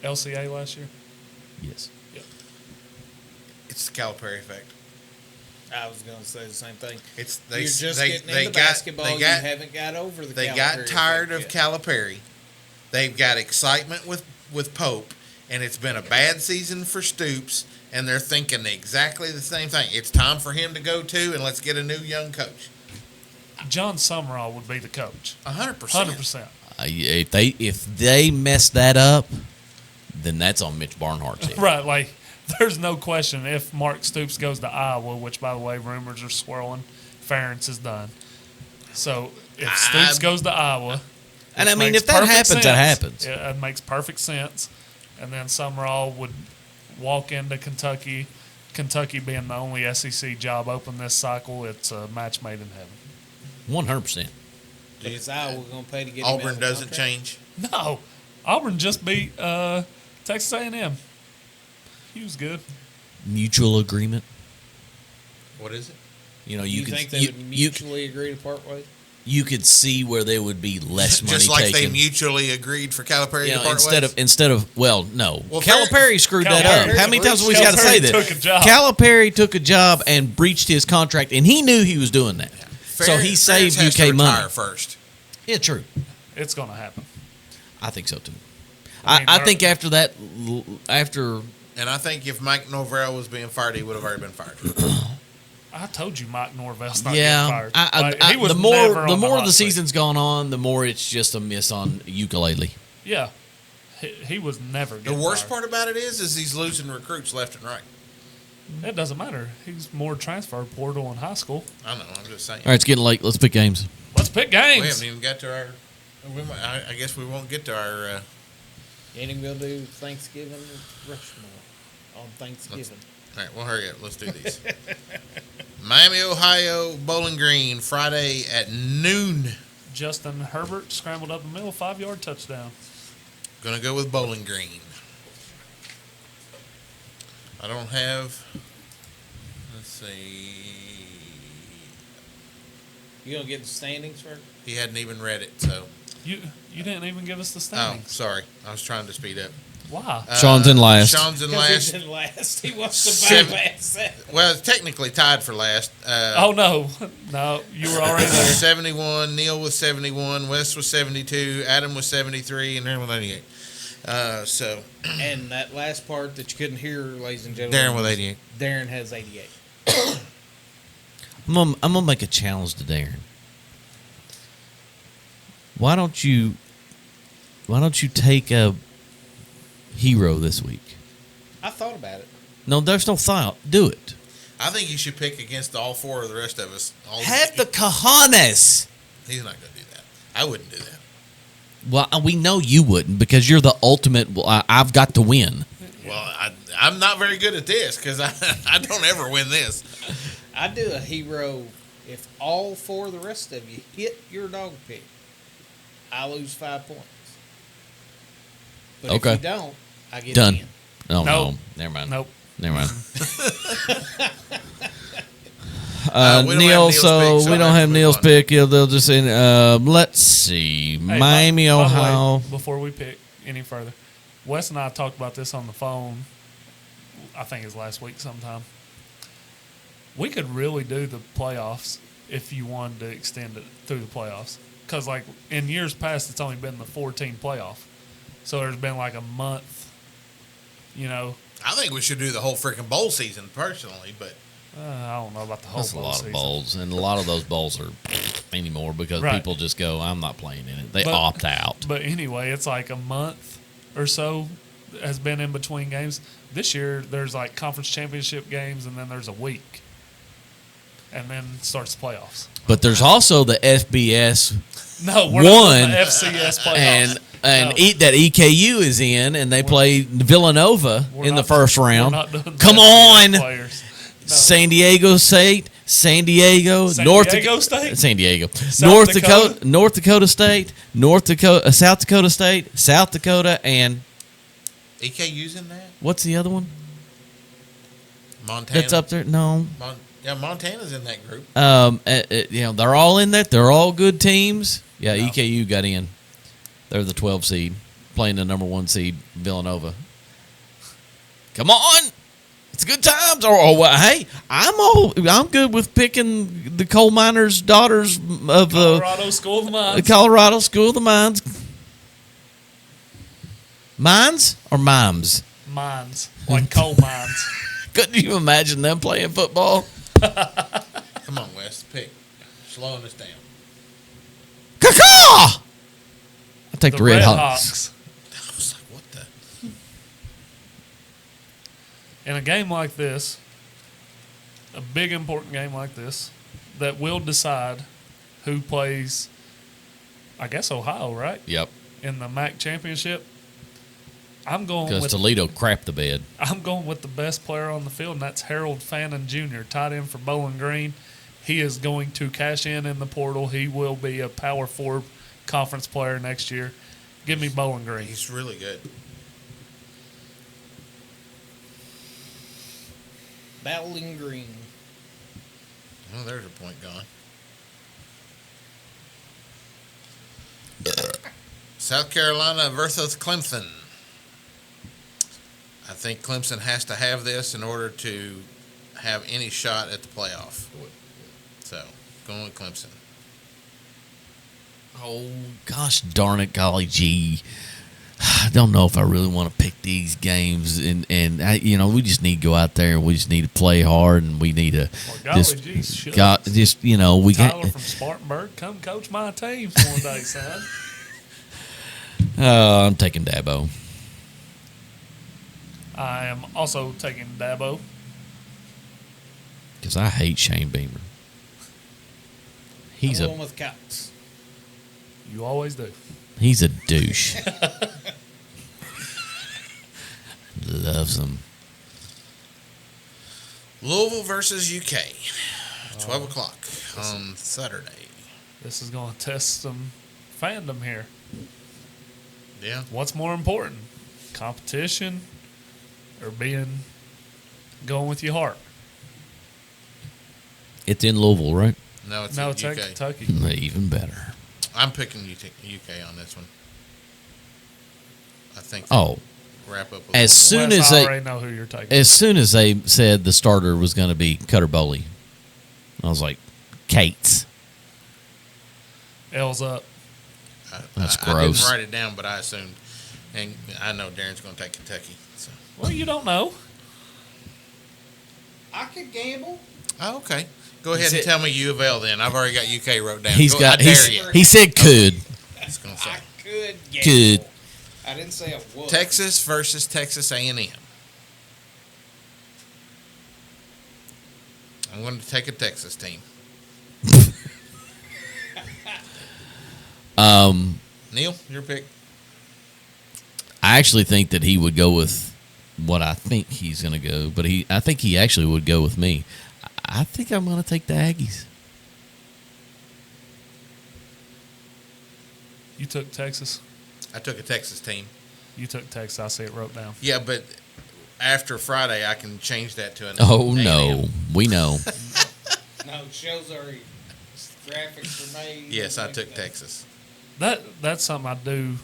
S3: LCA last year?
S1: Yes.
S3: Yep.
S2: It's the Calipari effect.
S4: I was going to say the same thing.
S2: You're
S4: just getting into basketball. You haven't got over the.
S2: They got tired of Calipari. They've got excitement with Pope, and it's been a bad season for Stoops. And they're thinking exactly the same thing. It's time for him to go too, and let's get a new young coach.
S3: John Summerall would be the coach.
S2: 100%.
S3: 100%.
S1: If they mess that up, then that's on Mitch Barnhart's head.
S3: Right, like there's no question if Mark Stoops goes to Iowa, which by the way rumors are swirling, Ferentz is done. So if Stoops goes to Iowa,
S1: and I mean if that happens, that happens.
S3: It makes perfect sense. And then Summerall would walk into Kentucky. Kentucky being the only SEC job open this cycle, it's a match made in heaven.
S1: 100%.
S4: But is Iowa going to pay to get
S2: Auburn
S4: him
S2: doesn't change?
S3: No. Auburn just beat Texas A&M. He was good.
S1: Mutual agreement.
S2: What is it?
S4: You think they would mutually agree to part ways?
S1: You could see where there would be less money
S2: just like
S1: taken.
S2: they mutually agreed for Calipari to part
S1: instead of no.
S2: Well,
S1: Calipari screwed that up. How many times have we got to say that? Calipari took a job and breached his contract, and he knew he was doing that. So he saved UK money
S2: first.
S1: Yeah, true.
S3: It's going to happen.
S1: I think so too. I think after that,
S2: and I think if Mike Norvell was being fired, he would have already been fired.
S3: I told you Mike Norvell's not getting fired.
S1: He was the more the season's gone on, the more it's just a miss on ukulele.
S3: Yeah, he was never
S2: the
S3: getting
S2: worst
S3: fired.
S2: part about it is he's losing recruits left and right.
S3: It doesn't matter. He's more transfer portal in high school.
S2: I know. I'm just saying.
S1: All right, it's getting late. Let's pick games.
S3: Let's pick games.
S2: We haven't even got to our. I guess we won't get to our.
S4: You ain't even going to do Thanksgiving Rushmore on Thanksgiving.
S2: All right, well, hurry up. Let's do these. Miami, Ohio, Bowling Green, Friday at noon.
S3: Justin Herbert scrambled up the middle, 5-yard touchdown.
S2: Gonna go with Bowling Green. I don't have. Let's see.
S4: You gonna get the standings first?
S2: He hadn't even read it, so.
S3: You didn't even give us the
S2: Oh,
S3: standings.
S2: sorry. I was trying to speed up.
S3: Why?
S1: Sean's in last.
S2: Sean's in
S4: 'Cause
S2: last.
S4: he's in last. He wants to bypass that.
S2: Well, it's technically tied for last.
S3: Oh no, you were already there.
S2: 71. Neil was 71. Wes was 72. Adam was 73, and Darren was 98. So.
S4: And that last part that you couldn't hear, ladies and gentlemen.
S2: Darren with 88.
S4: Darren has 88.
S1: I'm gonna make a challenge to Darren. Why don't you take a hero this week?
S4: I thought about it.
S1: No, there's no thought. Do it.
S2: I think you should pick against all 4 of the rest of us.
S1: Have the cojones.
S2: He's not going to do that. I wouldn't do that.
S1: Well, we know you wouldn't because you're the ultimate. I've got to win.
S2: Well, I'm not very good at this because I don't ever win this.
S4: I'd do a hero if all 4 of the rest of you hit your dog pick. I lose 5 points. But
S1: Okay.
S4: if you don't, I get
S1: Done.
S4: 10.
S1: Oh,
S3: Nope.
S1: no. Never mind.
S3: Nope.
S1: Never mind.
S2: We don't have
S1: Neil,
S2: Neil's
S1: so
S2: pick,
S1: we don't
S2: I
S1: have
S2: move
S1: Neil's
S2: on.
S1: pick. Yeah, they'll just say, let's see,
S3: Hey,
S1: Miami,
S3: by the way,
S1: Ohio.
S3: before we pick any further, Wes and I talked about this on the phone. I think it was last week sometime. We could really do the playoffs if you wanted to extend it through the playoffs. Because, like, in years past, it's only been the 14 playoff. So there's been like a month, you know.
S2: I think we should do the whole freaking bowl season personally, but
S3: I don't know about the whole
S1: That's a
S3: bowl
S1: lot
S3: season.
S1: of bowls, and a lot of those bowls are anymore because
S3: Right.
S1: people just go, I'm not playing in it. They
S3: But-
S1: opt out.
S3: But anyway, it's like a month or so has been in between games. This year, there's like conference championship games, and then there's a week. And then starts the playoffs.
S1: But there's also the FBS
S3: No, we're not
S1: One,
S3: doing the FCS playoffs.
S1: and
S3: No.
S1: that EKU is in, and they play Villanova
S3: We're
S1: in the
S3: not-
S1: first
S3: we're
S1: round.
S3: not doing the
S1: Come
S3: FCS
S1: on,
S3: players. No.
S1: San Diego State, San Diego,
S3: San
S1: North
S3: Diego State?
S1: San Diego,
S3: South
S1: North
S3: Dakota?
S1: Dakota, North Dakota State, North Dakota, South Dakota State, South Dakota, and
S2: EKU's in that?
S1: what's the other one
S2: Montana.
S1: that's up there? No,
S2: Montana's in that group.
S1: they're all in that. They're all good teams. Yeah, EKU got in. They're the 12 seed, playing the number 1 seed Villanova. Come on, it's good times. Hey, I'm good with picking the coal miners' daughters of
S3: Colorado School of the
S1: the
S3: Mines.
S1: Colorado School of the Mines. Mines or mimes?
S3: Mines. Like coal mines.
S1: Couldn't you imagine them playing football?
S2: Come on, Wes, pick. Slowing us down.
S1: Caw! I'll take the, Red Hawks.
S2: I was like, what the?
S3: In a game like this, a big important game like this, that will decide who plays, I guess, Ohio, right?
S1: Yep,
S3: In the MAC championship. I'm going
S1: because
S3: with
S1: Toledo crapped the bed.
S3: I'm going with the best player on the field, and that's Harold Fannin Jr., tight end for Bowling Green. He is going to cash in the portal. He will be a Power 4 conference player next year. Give me Bowling Green.
S2: He's really good.
S4: Bowling Green.
S2: Oh, there's a point gone. South Carolina versus Clemson. I think Clemson has to have this in order to have any shot at the playoff. So, going with Clemson.
S1: Oh, gosh darn it, golly gee. I don't know if I really want to pick these games. And we just need to go out there and we just need to play hard and we need to
S3: Well, golly geez, shucks.
S1: we
S3: Tyler
S1: got.
S3: from Spartanburg, come coach my teams one day, son.
S1: I'm taking Dabo.
S3: I am also taking Dabo.
S1: Because I hate Shane Beamer.
S4: I'm going with Cox.
S3: You always do.
S1: He's a douche. Loves him.
S2: Louisville versus UK. 12 o'clock on Saturday.
S3: This is going to test some fandom here.
S2: Yeah.
S3: What's more important, competition or going with your heart?
S1: It's in Louisville, right?
S2: No, it's
S3: No,
S2: in
S3: it's at
S2: UK.
S3: Kentucky.
S1: Even better.
S2: I'm picking UK on this one. I think
S1: Oh,
S2: wrap up with
S1: as
S2: one more.
S1: soon
S3: Wes,
S1: as
S3: I
S1: they
S3: already know who you're taking.
S1: as soon as they said the starter was going to be Cutter Bowley, I was like, Kate's.
S3: L's up.
S1: That's
S2: I
S1: gross.
S2: didn't write it down, but I assumed. And I know Darren's going to take Kentucky. So.
S3: Well, you don't know.
S4: I could gamble.
S2: Oh, okay. Go ahead and tell me U of L then. I've already got UK wrote down.
S1: He's
S2: Go,
S1: got.
S2: I dare you.
S1: He said could.
S2: I was going to say.
S4: I could gamble.
S1: Could.
S4: I didn't say I would.
S2: Texas versus Texas A&M. I'm going to take a Texas team. Neil, your pick.
S1: I actually think that he would go with what I think he's going to go, but I think he actually would go with me. I think I'm going to take the Aggies.
S3: You took Texas.
S2: I took a Texas team.
S3: You took Texas. I see it wrote down.
S2: Yeah, but after Friday, I can change that to an
S1: Oh
S2: A&M.
S1: no, we know.
S4: No, shows are graphics are made.
S2: Yes, I took Texas.
S3: That's something I do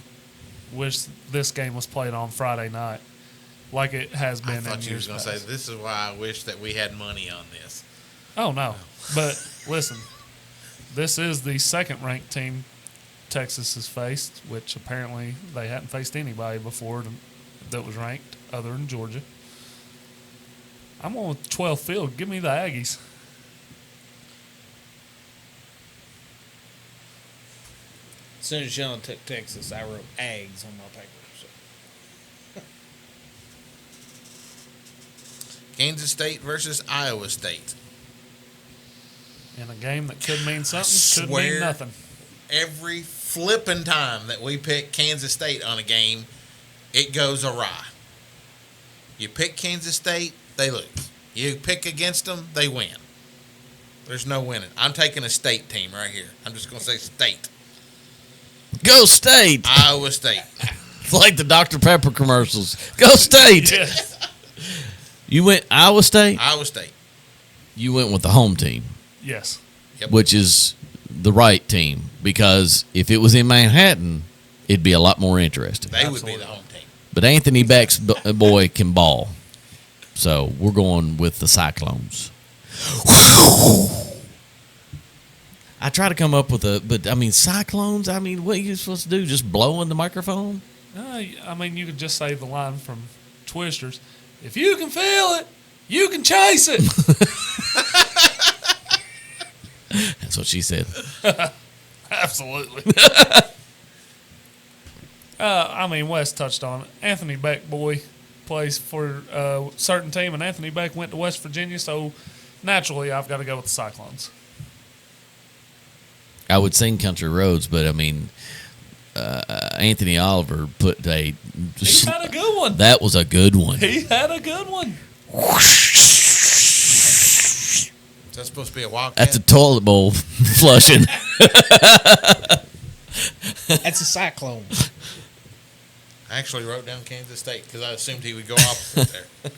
S3: wish this game was played on Friday night, like it has been.
S2: I thought
S3: in
S2: you was
S3: years
S2: going to say,
S3: past.
S2: this is why I wish that we had money on this.
S3: Oh no! But listen, this is the second-ranked team Texas has faced, which apparently they hadn't faced anybody before that was ranked other than Georgia. I'm on with 12 field. Give me the Aggies.
S4: As soon as Sean took Texas, I wrote Ags on my paper. So.
S2: Kansas State versus Iowa State.
S3: In a game that could mean something, could
S2: swear
S3: mean nothing.
S2: Every flipping time that we pick Kansas State on a game, it goes awry. You pick Kansas State, they lose. You pick against them, they win. There's no winning. I'm taking a state team right here. I'm just going to say state.
S1: Go State.
S2: Iowa State.
S1: It's like the Dr. Pepper commercials. Go State.
S3: Yes.
S1: You went Iowa State?
S2: Iowa State.
S1: You went with the home team,
S3: Yes.
S2: Yep.
S1: which is the right team, because if it was in Manhattan, it'd be a lot more interesting.
S2: They would be
S3: Absolutely.
S2: the home team.
S1: But Anthony Beck's boy can ball. So we're going with the Cyclones. I try to come up with but I mean, Cyclones, I mean, what are you supposed to do? Just blow in the microphone?
S3: I mean, you could just say the line from Twisters. If you can feel it, you can chase it.
S1: That's what she said.
S3: Absolutely. I mean, Wes touched on it. Anthony Beck, boy, plays for a certain team, and Anthony Beck went to West Virginia, so naturally I've got to go with the Cyclones.
S1: I would sing Country Roads, but I mean, Anthony Oliver put a.
S3: He had a good one.
S1: That was a good one.
S3: He had a good one.
S2: Is that supposed to be a wildcat?
S1: That's a toilet bowl flushing.
S4: That's a Cyclone.
S2: I actually wrote down Kansas State because I assumed he would go opposite there.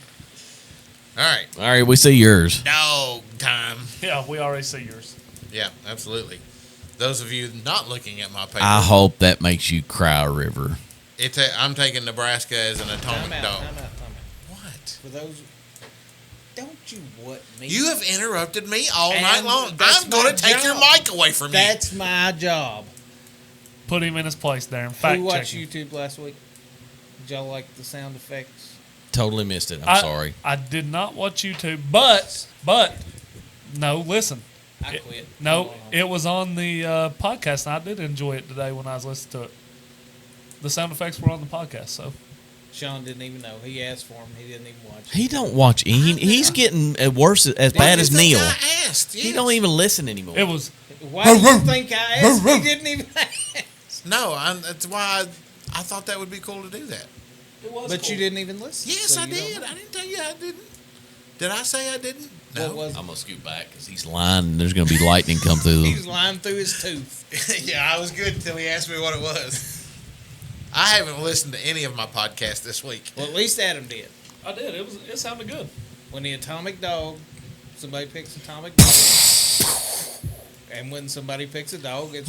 S2: All right.
S1: All right, we see yours.
S2: Dog time.
S3: Yeah, we already see yours.
S2: Yeah, absolutely. Those of you not looking at my paper,
S1: I hope that makes you cry a river.
S2: I'm taking Nebraska as an atomic dog.
S4: Time out.
S2: What?
S4: For those, don't you what me?
S2: You have interrupted me all
S4: And
S2: night long.
S4: that's
S2: I'm going
S4: my
S2: to take your
S4: job.
S2: mic away from you.
S4: That's my job.
S3: Put him in his place, Darren. Fact
S4: Who watched
S3: checking.
S4: YouTube last week? Did y'all like the sound effects?
S1: Totally missed it. I'm sorry.
S3: I did not watch YouTube, but no, listen.
S4: I quit.
S3: No, it was on the podcast, and I did enjoy it today when I was listening to it. The sound effects were on the podcast, so
S4: Sean didn't even know. He asked for him. He didn't even watch.
S1: He don't watch. He's getting worse, as bad as Neil.
S2: I asked.
S1: He
S2: yes.
S1: don't even listen anymore.
S3: it was.
S4: Why do you think I asked? He didn't even ask.
S2: No, that's why I thought that would be cool to do that.
S3: It was
S4: But
S3: cool.
S4: you didn't even listen.
S2: Yes,
S4: so
S2: I
S4: you don't
S2: did.
S4: know.
S2: I didn't tell you I didn't. Did I say I didn't? No.
S4: What was
S1: I'm gonna scoot back because he's lying. And there's gonna be lightning come through.
S4: he was lying through his tooth.
S2: Yeah, I was good until he asked me what it was. I haven't listened to any of my podcasts this week.
S4: Well, at least Adam did.
S3: I did. It sounded good.
S4: When the atomic dog, somebody picks atomic dog. And when somebody picks a dog, it's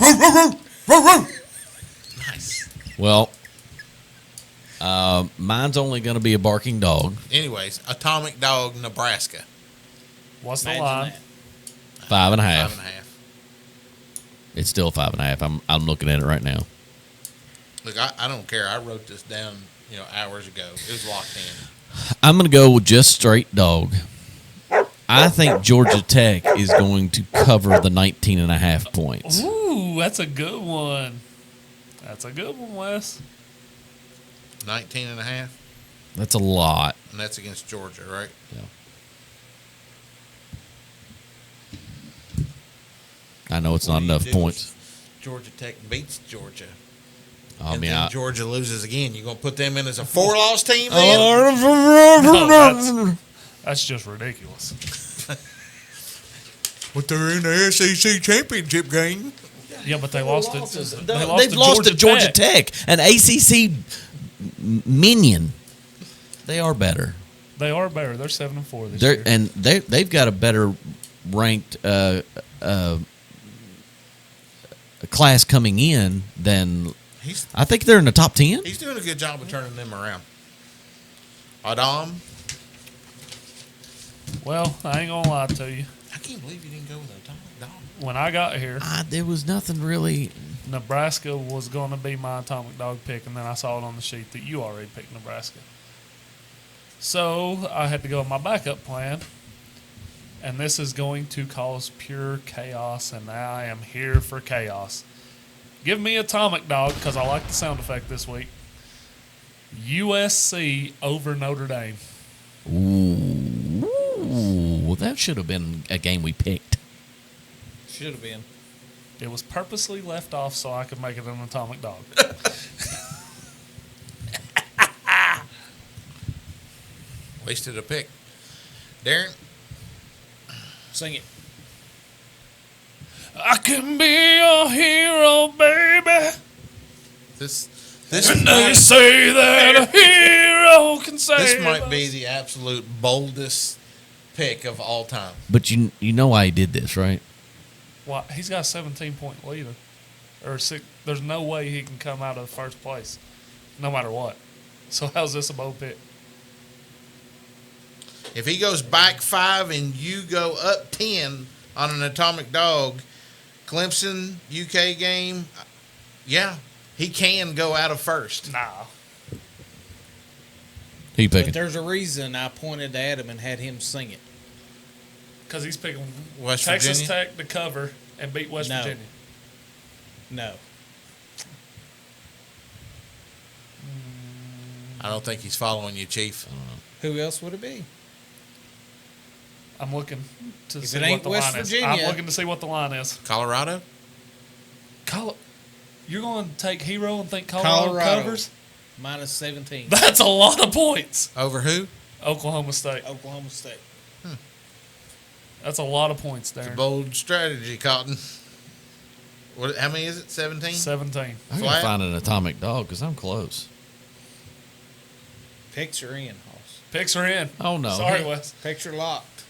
S2: Nice.
S1: Well, mine's only gonna be a barking dog.
S2: Anyways, atomic dog, Nebraska.
S3: What's the
S4: imagine
S3: line?
S4: that.
S1: 5.5.
S2: 5.5.
S1: It's still 5.5. I'm looking at it right now.
S2: Look, I don't care. I wrote this down, hours ago. It was locked in.
S1: I'm gonna go with just straight dog. I think Georgia Tech is going to cover the 19.5 points.
S3: Ooh, that's a good one. That's a good one, Wes.
S2: 19.5,
S1: That's a lot.
S2: and that's against Georgia, right?
S1: I know it's
S2: What
S1: not
S2: do you
S1: enough
S2: do
S1: points.
S2: if Georgia Tech beats Georgia.
S1: I
S2: and
S1: mean,
S2: then
S1: I,
S2: Georgia loses again. You gonna put them in as a 4-loss team
S1: Oh,
S2: then?
S3: That's just ridiculous.
S2: But they're in the SEC championship game.
S3: Yeah, but they lost it.
S1: They've lost to Georgia Tech, an ACC minion. They are better.
S3: They are better. They're 7-4 this year.
S1: They've got a better ranked class coming in than I think they're in the top 10.
S2: He's doing a good job of turning them around. Adam,
S3: Well, I ain't gonna lie to you.
S2: I can't believe you didn't go with Atomic Dog.
S3: When I got here,
S1: There was nothing really.
S3: Nebraska was going to be my Atomic Dog pick, and then I saw it on the sheet that you already picked Nebraska. So I had to go with my backup plan, and this is going to cause pure chaos, and I am here for chaos. Give me Atomic Dog, because I like the sound effect this week. USC over Notre Dame.
S1: Ooh, that should have been a game we picked.
S4: Should have been.
S3: It was purposely left off so I could make it an Atomic Dog.
S2: Wasted a pick. Darren,
S4: Sing it.
S3: I can be your hero, baby.
S2: this
S3: And they say that a hero can save
S2: this might
S3: us.
S2: be the absolute boldest pick of all time.
S1: But you know why he did this, right?
S3: Well, he's got a 17-point lead. Or six, there's no way he can come out of first place, no matter what. So how's this a bold pick?
S2: If he goes back 5 and you go up 10 on an Atomic Dog, Clemson UK game, yeah, he can go out of first.
S3: Nah.
S1: Who you
S4: But
S1: picking?
S4: there's a reason I pointed to Adam and had him sing it.
S3: Because he's picking
S2: West
S3: Texas
S2: Virginia?
S3: Tech to cover and beat West
S4: No.
S3: Virginia.
S4: No.
S2: I don't think he's following you, Chief.
S4: Who else would it be?
S3: I'm looking to
S4: If
S3: see
S4: it
S3: what
S4: ain't
S3: the
S4: West
S3: line is.
S4: Virginia-
S3: I'm looking to see what the line is.
S2: Colorado?
S3: You're going to take hero and think Colorado covers?
S4: Minus 17.
S3: That's a lot of points.
S2: Over who?
S3: Oklahoma State.
S4: Oklahoma State.
S3: That's a lot of points
S2: It's a
S3: there.
S2: bold strategy, Cotton. What? How many is it? 17?
S3: 17.
S1: I'm gonna
S2: Flat?
S1: find an atomic dog because I'm close.
S4: Picks are in, Hoss.
S3: Picks are in.
S1: Oh no!
S3: Sorry,
S1: Hey,
S3: Wes.
S4: Picks are locked.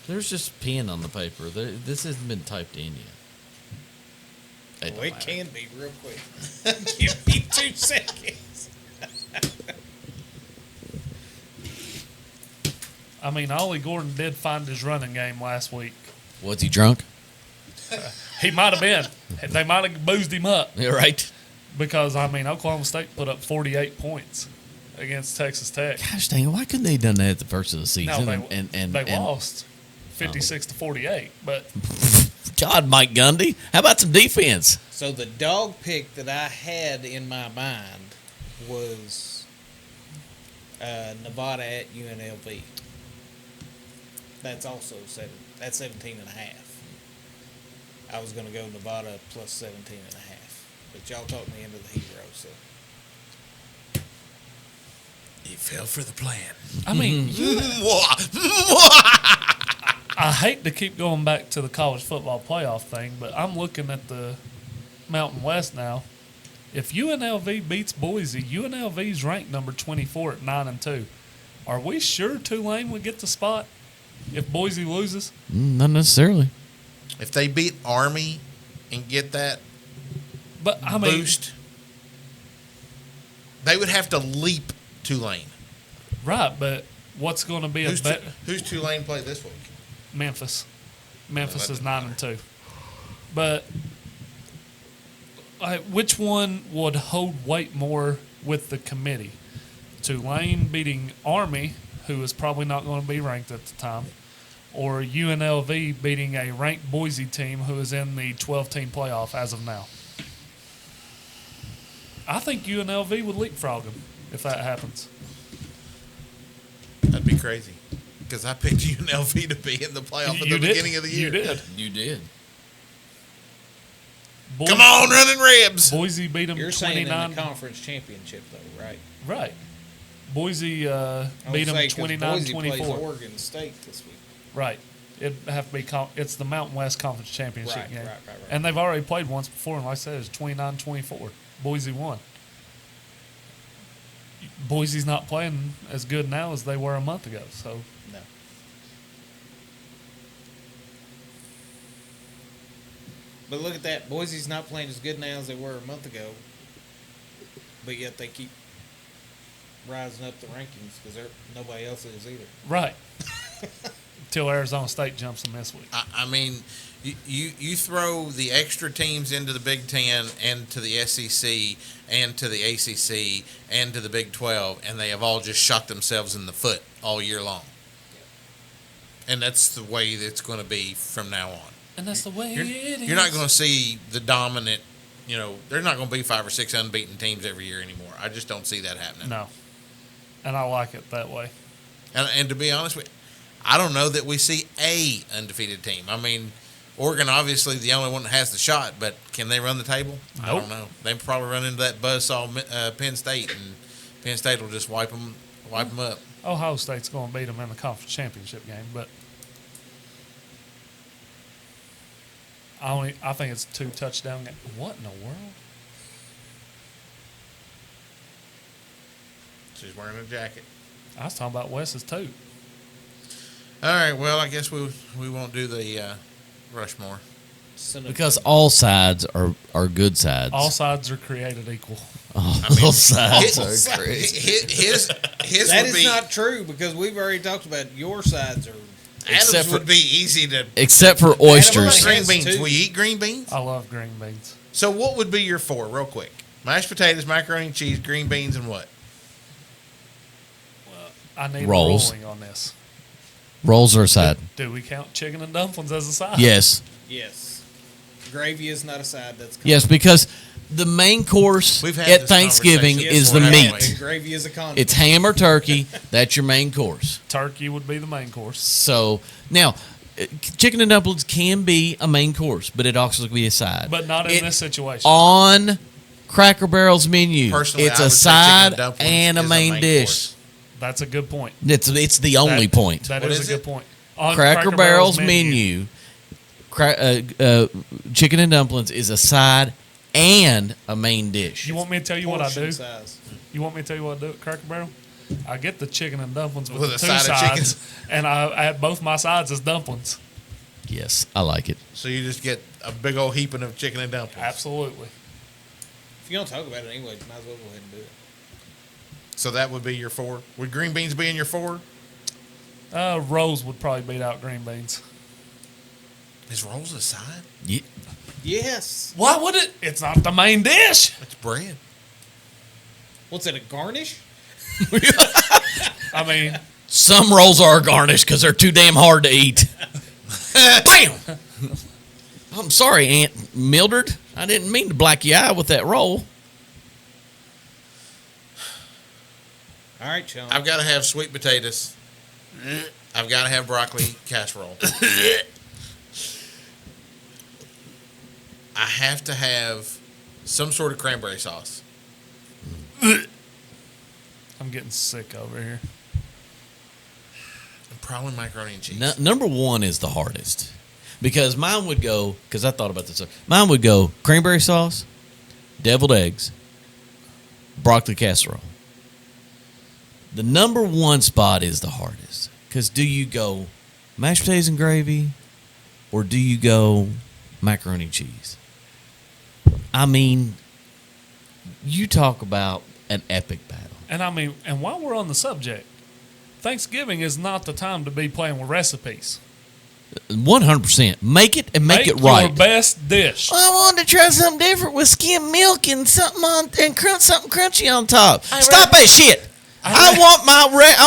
S1: there's just pen on the paper. This hasn't been typed in yet. It
S4: Oh,
S1: don't
S4: it
S1: matter.
S4: can be real quick. Give me 2 seconds.
S3: I mean, Ollie Gordon did find his running game last week.
S1: Was he drunk?
S3: He might have been. They might have boozed him up
S1: Yeah, right.
S3: because, I mean, Oklahoma State put up 48 points against Texas Tech.
S1: Gosh dang it! Why couldn't they have done that at the first of the season?
S3: No,
S1: and
S3: they lost 56 to 48. But
S1: God, Mike Gundy, how about some defense?
S4: So the dog pick that I had in my mind was Nevada at UNLV. That's also 17 and a half. I was going to go Nevada plus 17 and a half. But y'all talked me into the hero, so.
S2: He fell for the plan.
S3: I mean, I hate to keep going back to the college football playoff thing, but I'm looking at the Mountain West now. If UNLV beats Boise, UNLV's ranked number 24 at 9-2. Are we sure Tulane would get the spot if Boise loses?
S1: Not necessarily.
S2: If they beat Army and get that
S3: But I mean,
S2: boost, they would have to leap Tulane.
S3: right? But what's going to be a
S2: Who's,
S3: bet?
S2: who's Tulane play this week?
S3: Memphis. Memphis
S2: that
S3: is
S2: doesn't
S3: 9-2. But which one would hold weight more with the committee? Tulane beating Army, who is probably not going to be ranked at the time, or UNLV beating a ranked Boise team who is in the 12-team playoff as of now? I think UNLV would leapfrog them if that happens.
S2: That'd be crazy. Because I picked UNLV to be in the playoff at the beginning of the year.
S3: You did.
S1: You did.
S3: Boise,
S2: Come on, running ribs.
S3: Boise beat them
S4: You're saying in
S3: 29.
S4: the conference championship, though, right?
S3: Right. Boise
S4: I
S3: beat
S4: would
S3: them
S4: say 'cause Boise plays
S3: 29-24.
S4: Oregon State this week.
S3: Right. It'd have to be. It's the Mountain West Conference Championship
S4: Right,
S3: game.
S4: right.
S3: And they've already played once before, and like I said, it's 29-24. Boise won. Boise's not playing as good now as they were a month ago. So
S4: No. But look at that. Boise's not playing as good now as they were a month ago. But yet they keep rising up the rankings because nobody else is either.
S3: Right. Until Arizona State jumps them this week.
S2: I mean, you throw the extra teams into the Big Ten and to the SEC and to the ACC and to the Big 12, and they have all just shot themselves in the foot all year long. And that's the way it's going to be from now on.
S3: And that's the way it is.
S2: You're not going to see the dominant, there's not going to be 5 or 6 unbeaten teams every year anymore. I just don't see that happening.
S3: No. And I like it that way.
S2: And to be honest with you, I don't know that we see a undefeated team. I mean, Oregon obviously the only one that has the shot, but can they run the table?
S3: Nope.
S2: I don't know. They probably run into that buzzsaw Penn State, and Penn State will just wipe them up.
S3: Ohio State's going to beat them in the conference championship game, but I think it's 2 touchdown game. What in the world?
S2: She's wearing a jacket.
S3: I was talking about Wes's too.
S2: All right, well, I guess we won't do the Rushmore.
S1: Because all sides are good sides.
S3: All sides are created equal.
S1: All sides are crazy.
S2: His
S4: That
S2: would
S4: is
S2: be,
S4: not true because we've already talked about your sides are.
S2: Adams would be easy to.
S1: Except for oysters.
S2: Green
S4: Has
S2: beans.
S4: two.
S2: We eat green beans.
S3: I love green beans.
S2: So what would be your 4, real quick? Mashed potatoes, macaroni and cheese, green beans, and what?
S3: I need
S1: Rolls.
S3: a ruling on this.
S1: Rolls are a side.
S3: Do we count chicken and dumplings as a side?
S1: Yes.
S4: Yes. Gravy is not a side. That's
S1: Yes, because the main course
S2: We've had
S1: at
S2: this
S1: Thanksgiving
S2: conversation
S1: is the
S2: before, haven't
S1: meat.
S2: we?
S4: Gravy is a condiment.
S1: It's ham or turkey. That's your main course.
S3: Turkey would be the main course.
S1: So now, chicken and dumplings can be a main course, but it also can be a side.
S3: But not in this situation.
S1: On Cracker Barrel's menu,
S2: Personally,
S1: it's
S2: I
S1: a
S2: would say chicken
S1: side
S2: and dumplings
S1: and a
S2: is
S1: main dish.
S2: course.
S3: That's a good point.
S1: It's the only point.
S3: That
S2: What
S3: is
S2: is
S3: a good
S2: it?
S3: point. On
S1: Cracker Barrel's menu, chicken and dumplings is a side and a main dish.
S3: You want me to tell you what I
S4: Portion
S3: do?
S4: size.
S3: You want me to tell you what I do at Cracker Barrel? I get the chicken and dumplings with
S2: With
S3: the
S2: a
S3: 2
S2: side of
S3: sides, and I add both my sides as dumplings.
S1: Yes, I like it.
S2: So you just get a big old heaping of chicken and dumplings.
S3: Absolutely.
S4: If you don't talk about it anyway, you might as well go ahead and do it.
S2: So that would be your 4. Would green beans be in your 4?
S3: Rolls would probably beat out green beans.
S2: Is rolls a side?
S4: Yes.
S3: Why would it? It's not the main dish.
S2: It's bread.
S4: What's it, a garnish?
S3: I mean,
S1: Some rolls are garnished because they're too damn hard to eat. Bam! I'm sorry, Aunt Mildred. I didn't mean to black your eye with that roll.
S4: All right, Sean.
S2: I've got to have sweet potatoes. I've got to have broccoli casserole. I have to have some sort of cranberry sauce.
S3: I'm getting sick over here.
S2: And probably macaroni and cheese.
S1: Number 1 is the hardest. Because mine would go, because I thought about this. Mine would go cranberry sauce, deviled eggs, broccoli casserole. The number 1 spot is the hardest. Because do you go mashed potatoes and gravy or do you go macaroni and cheese? I mean, you talk about an epic battle.
S3: And I mean, and while we're on the subject, Thanksgiving is not the time to be playing with recipes.
S1: 100%. Make it and make it right.
S3: Your best dish.
S1: I wanted to try something different with skim milk and something something crunchy on top. Stop that shit. I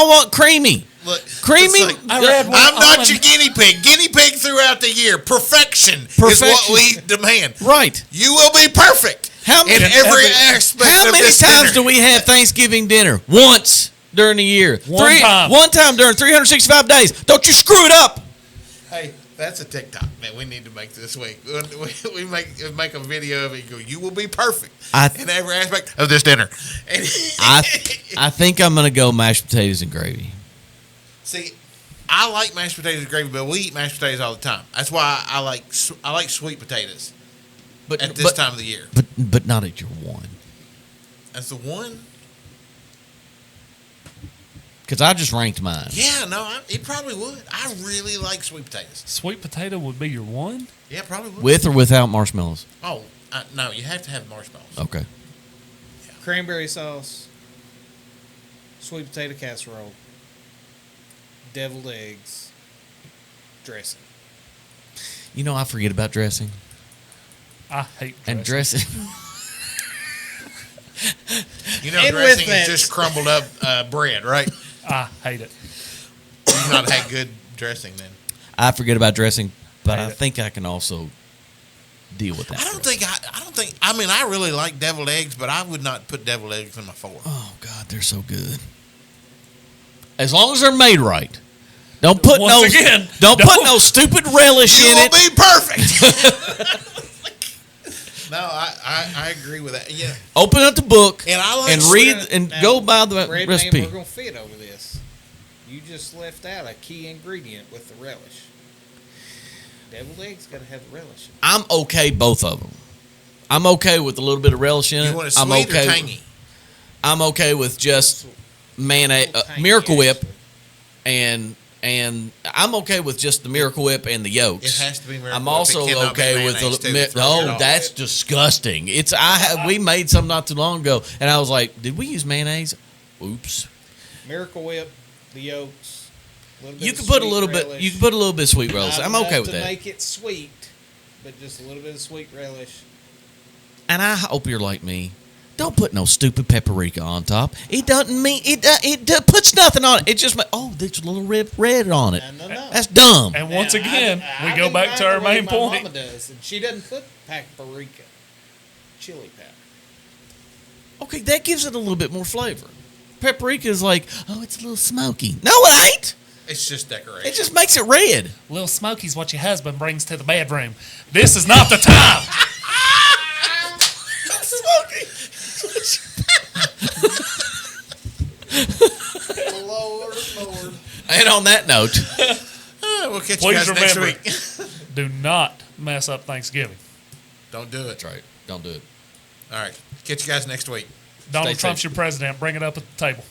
S1: want creamy.
S2: Look,
S1: Creamy.
S2: it's like, I'm not your guinea pig. Guinea pig throughout the year. Perfection is what we demand.
S1: Right.
S2: You will be perfect in every aspect
S1: How
S2: of
S1: many
S2: this
S1: times
S2: dinner.
S1: do we have Thanksgiving dinner? Once during the year.
S3: One time.
S1: One time during 365 days. Don't you screw it up.
S2: Hey, that's a TikTok, man. We need to make this week. We make a video of it. Go, you will be perfect in every aspect of this dinner. And
S1: I think I'm going to go mashed potatoes and gravy.
S2: see, I like mashed potatoes and gravy, but we eat mashed potatoes all the time. That's why I like sweet potatoes at this time of the year.
S1: But not at your 1.
S2: That's the one.
S1: Because I just ranked mine.
S2: Yeah, no, it probably would. I really like sweet potatoes.
S3: Sweet potato would be your one?
S2: Yeah, probably would.
S1: With or without marshmallows?
S2: Oh, no, you have to have marshmallows.
S1: Okay.
S4: Cranberry sauce, sweet potato casserole, deviled eggs, dressing.
S1: You know, I forget about dressing.
S3: I hate dressing.
S1: And dressing.
S2: You know,
S4: And
S2: dressing
S4: with
S2: is
S4: that-
S2: just crumbled up bread, right?
S3: I hate it.
S2: You've not had good dressing then.
S1: I forget about dressing, but
S3: Hate
S1: I
S3: it.
S1: think I can also deal with that.
S2: I don't think. I mean, I really like deviled eggs, but I would not put deviled eggs in my fork.
S1: Oh, God, they're so good. As long as they're made right. Don't put
S3: Once again,
S1: don't put no stupid relish
S2: You
S1: in
S2: will
S1: it.
S2: be perfect. No, I agree with that. Yeah,
S1: Open up the book
S2: and I like
S1: and read and
S4: Now,
S1: go by the
S4: Red
S1: recipe.
S4: Man, we're gonna fit over this. You just left out a key ingredient with the relish. Deviled eggs gotta have the relish.
S1: I'm okay both of them. I'm okay with a little bit of relish in it.
S2: You want it
S1: I'm
S2: sweet
S1: okay.
S2: or tangy?
S1: I'm okay with just mayonnaise,
S4: Tangy,
S1: Miracle Whip,
S4: actually.
S1: and I'm okay with just the Miracle Whip and the yolks.
S2: It has to be Miracle
S1: I'm
S2: Whip. It
S1: also
S2: cannot be
S1: okay with
S2: mayonnaise,
S1: the.
S2: too. Throw it
S1: Oh,
S2: off.
S1: that's disgusting. We made some not too long ago, and I was like, did we use mayonnaise? Oops.
S4: Miracle Whip, the yolks.
S1: You can put a little bit. You can put a little bit of sweet relish. I'm okay with
S4: to
S1: that.
S4: make it sweet, but just a little bit of sweet relish.
S1: And I hope you're like me. Don't put no stupid paprika on top. It doesn't mean it puts nothing on it. It just there's a little red on it.
S4: No.
S1: That's dumb.
S3: And once
S4: Now,
S3: again,
S4: I
S3: we go
S4: didn't
S3: back
S4: mind
S3: to our
S4: the way
S3: main
S4: my
S3: point.
S4: Mama does, and she doesn't put paprika, chili powder.
S1: Okay, that gives it a little bit more flavor. Paprika is like, oh, it's a little smoky. No, it ain't.
S2: It's just decoration.
S1: It just makes it red.
S3: Little Smoky's what your husband brings to the bedroom. This is not the time.
S4: Lord.
S1: And on that note,
S2: We'll catch you
S3: Please
S2: guys next
S3: remember,
S2: week.
S3: do not mess up Thanksgiving.
S2: Don't do it.
S1: that's right. Don't do it.
S2: All right. Catch you guys next week.
S3: Donald
S1: Stay
S3: Trump's
S1: safe.
S3: your president. Bring it up at the table.